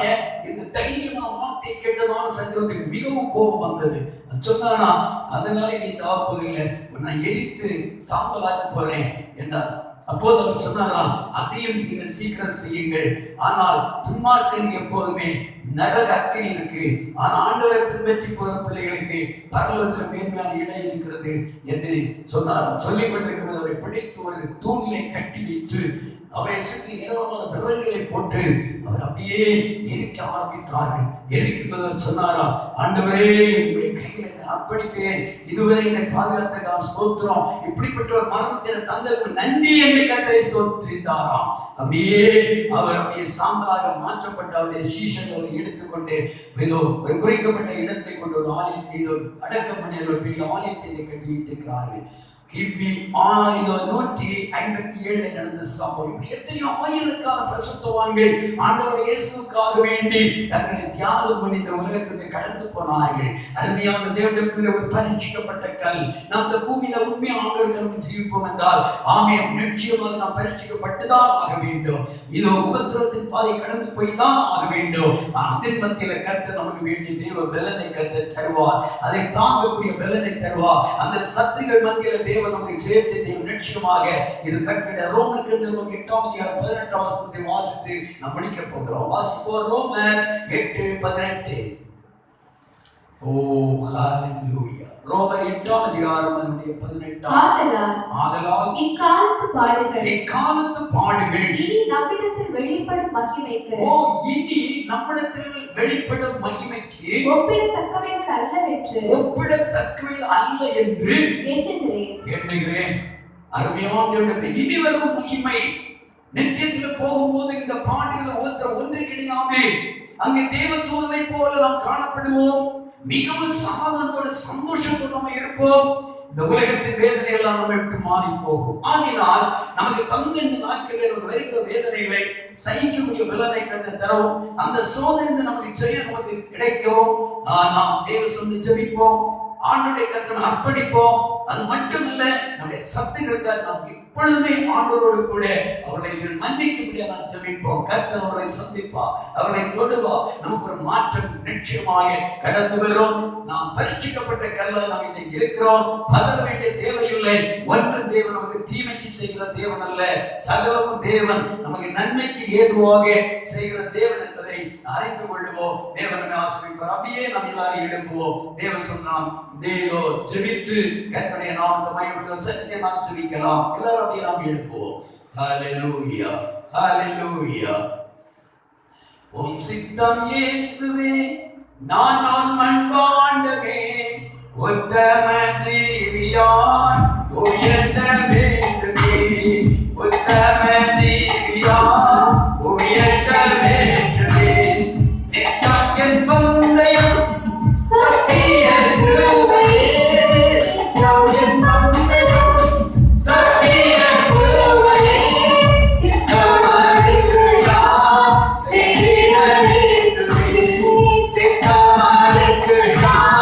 இந்த தைரியமான வார்த்தையை கேட்டதான சக்கரவர்த்திக்கு மிகவும் கோபம் வந்தது. சொன்னானா, அதனால நீ சாப்பிடவில்லை, நான் எரித்து சாம்பலாக்க போறேன் என்றார். அப்போது அவர் சொன்னாரா, அதையும் நீங்கள் சீக்கிரம் செய்யுங்கள், ஆனால் துன்மார்க்கனுக்கு எப்போதுமே நரக அக்கினி இருக்கு, ஆனால் ஆண்டவரை பின்பற்றி போற பிள்ளைகளுக்கு பரலோகத்தில் மேன்மையான இடம் இருக்கிறது என்று சொன்னார். சொல்லிக் கொண்டிருக்கிறது அவரை பிடித்து ஒரு தூணிலை கட்டி வைத்து அவரை சுற்றி ஏராளமான விரல்களை போட்டு அவர் அப்படியே எரிக்க ஆரம்பித்தார்கள். எரிக்கும்போது சொன்னாரா, ஆண்டவரே உங்களுடைய கையில் என்னை அர்ப்பணிக்கிறேன், இதுவரை என்னை பாதுகாத்த ஸ்தோத்திரம், இப்படிப்பட்ட ஒரு மரணத்தை தந்தது நன்றி என்று கர்த்தரை ஸ்தோத்திரித்தாராம். அப்படியே அவர் அப்படியே சாம்பலாக மாற்றப்பட்ட அவருடைய சீஷர்கள் அவரை எடுத்துக்கொண்டு ஏதோ ஒரு குறைக்கப்பட்ட இடத்தை கொண்டு ஒரு ஆலயத்தை அடக்கம் பண்ணி ஒரு பெரிய ஆலயத்தை கட்டி வைத்திருக்கிறார்கள். கிபி 157 நடந்த சம்பவம். இப்படி எத்தனையோ ஆயிரக்கான பரிசுத்தவான்கள் ஆண்டவர் இயேசுவுக்காக வேண்டி தங்களை தியாகம் பண்ணி இந்த உலகத்துக்கு கடந்து போனார்கள். அருமையான தேவனுக்குள்ள ஒரு பரீட்சிக்கப்பட்ட கல். நாம் இந்த பூமியில உண்மையா ஆண்டவருக்கு ஜீவிப்போம் என்றால் ஆமென், நிச்சயமாக நாம் பரீட்சிக்கப்பட்டுதான் ஆக வேண்டும். இதோ உபத்திரத்தின் பாதை கடந்து போய் தான் ஆக வேண்டும். அதன் மத்தியில கர்த்தர் நமக்கு வேண்டிய தேவ பலனை கர்த்தர் தருவார், அதை தாங்கக்கூடிய பலனை தருவார். அந்த சத்துருக்கள் மத்தியில தேவ நம்மை சேர்த்து தேவ நிச்சயமாக இது கற்பிட ரோமருக்கு 8:18 வசனத்தை வாசித்து நாம் முடிக்க போகிறோம். வாசிப்போம். ரோமர் 8:18. ஓ ஹalleluya. ரோமர் 8:18. ஆதலால் இக்காலத்து பாடுகள் இனி நம்மிடத்தில் வெளிப்படும் மகிமைக்கு ஒப்பிடத்தக்கவைகள் அல்ல என்று எண்ணுகிறேன். அருமையான தேவனுடைய இனி வரும் மகிமை நித்தியத்தில் போகும்போது இந்த பாடியில் ஒன்று கிடையாது. அங்கே தேவ தூதனை போல நாம் காணப்படுவோம். மிகவும் சமாதானத்தோட சந்தோஷத்தோடு நம்ம இருப்போம். இந்த உலகத்தின் வேதனை எல்லாம் நம்ம விட்டு மாறி போகும். ஆகினால் நமக்கு தந்த இந்த நாட்களில் வருகிற வேதனைகளை சகிக்கக்கூடிய பலனை கண்டு தரவும், அந்த சோதனை நமக்கு செய்ய நமக்கு கிடைக்கும். நாம் தேவ சொந்த ஜெபிப்போம், ஆண்டுடைய கருத்தை அர்ப்பணிப்போம். அது மட்டுமல்ல, நம்முடைய சத்துக்களுக்காக நாம் எப்பொழுதுமே ஆண்டவரோடு கூட அவர்களை மன்னிக்கும்படியா நாம் ஜெபிப்போம். கர்த்தர் அவர்களை சந்திப்பா, அவர்களை தொடுவா. நமக்கு ஒரு மாற்றம் நிச்சயமாக கடந்து வரும். நாம் பரீட்சிக்கப்பட்ட கல்ல நாம் இன்னைக்கு இருக்கிறோம். பதற வேண்டிய தேவையில்லை. ஒன்றும் தேவன் நமக்கு தீமைக்கு செய்கிற தேவன் அல்ல. சகலமும் தேவன் நமக்கு நன்மைக்கு ஏதுவாக செய்கிற தேவன் என்பதை அறிந்து கொள்வோம். தேவனை ஆசீர்வதிப்பார். அப்படியே நாம் எல்லாரும் எழும்புவோம். தேவன் சொன்னான், தேவோ ஜெபித்து கர்த்தருடைய நாமத்தை மகிமைப்படுத்த சத்தியத்தை நாம் ஜெபிக்கலாம். எல்லாரும் அப்படியே நாம் எழும்புவோம். ஹல்லேலூயா, ஹல்லேலூயா. உம் சித்தம் இயேசுவே, நான் மண்பாண்டமே, உத்தம ஜீவியான் உயர்ந்த வேண்டுமே, உத்தம ஜீவியான் உயர்ந்த வேண்டுமே. நித்தம் என் பந்தயம் சத்திய கிருபையே, நித்தம் என் பந்தயம் சத்திய கிருபையே. சித்தமருக்கு யாம் செய்திட வேண்டுமே, சித்தமருக்கு யாம்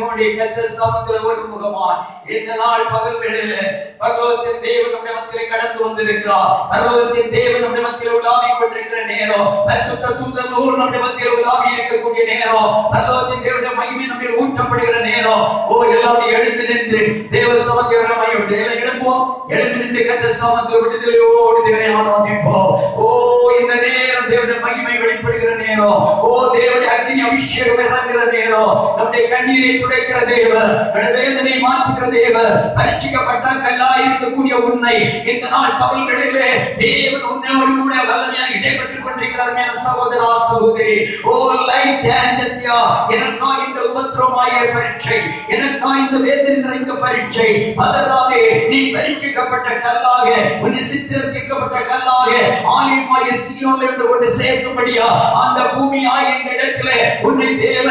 முடி கர்த்தர் சமூகத்தில் ஒரு முகமாய் இந்த நாள் பகல் வேளையில பரலோகத்தின் தேவன் நம்முடைய மத்தியிலே கடந்து வந்திருக்கிறார். பரலோகத்தின் தேவன் நம்முடைய மத்தியிலே உலாவி கொண்டிருக்கிற நேரம், பரிசுத்த தூதர்கள் நம்முடைய மத்தியிலே உலாவி இருக்கக்கூடிய நேரம், பரலோகத்தின் தேவனுடைய மகிமை நம்மில் ஊற்றப்படுகிற நேரம். ஓ எல்லாரும் எழுந்து நின்று தேவ சமூகத்தை எழுப்போம். எழுந்து நின்று கர்த்தர் சமூகத்தில் விடுதலையோடு தேவனை ஆராதிப்போம். ஓ இந்த நேரம் தேவனுடைய மகிமை வெளிப்படுகிற நேரம். ஓ தேவனுடைய அக்னி அபிஷேகம் இறங்குகிற நேரம். நம்முடைய கண்ணீரை துடைக்கிற தேவன், வேதனை மாற்றுகிற தேவன், பரீட்சிக்கப்பட்ட கல்லாய் இருக்கக்கூடிய உன்னை இந்த நாள் பகல் வேளையிலே தேவன் உன்னோடு கூட வல்லமையாக இடைப்பட்டுக் கொண்டிருக்கிறார். என் சகோதரா சகோதரி, ஓ லைட் டேஞ்சஸ்யா, எனக்கா இந்த உபத்திரமாய பரீட்சை, எனக்கா இந்த வேதனை இந்த பரீட்சை, பதறாதே. நீ பரீட்சிக்கப்பட்ட கல்லாக, உன்னை சித்திரத்திக்கப்பட்ட கல்லாக ஆலயமாய சீயோனில் இருந்து கொண்டு சேர்க்கும்படியா அந்த பூமியாய இந்த இடத்திலே உன்னை தேவ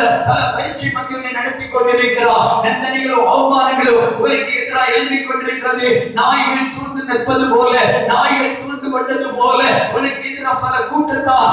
பரீட்சை மத்திய உன்னை நடத்தி கொண்டிருக்கிறார். நிந்தனைகளும் அவமானங்களும் உனக்கு எதிராக எழுப்பிக் கொண்டிருக்கிறது. நாய்கள் சூழ்ந்து நிற்பது போல, நாய்கள் சூழ்ந்து கொண்டது போல உனக்கு எதிராக பல கூட்டத்தார்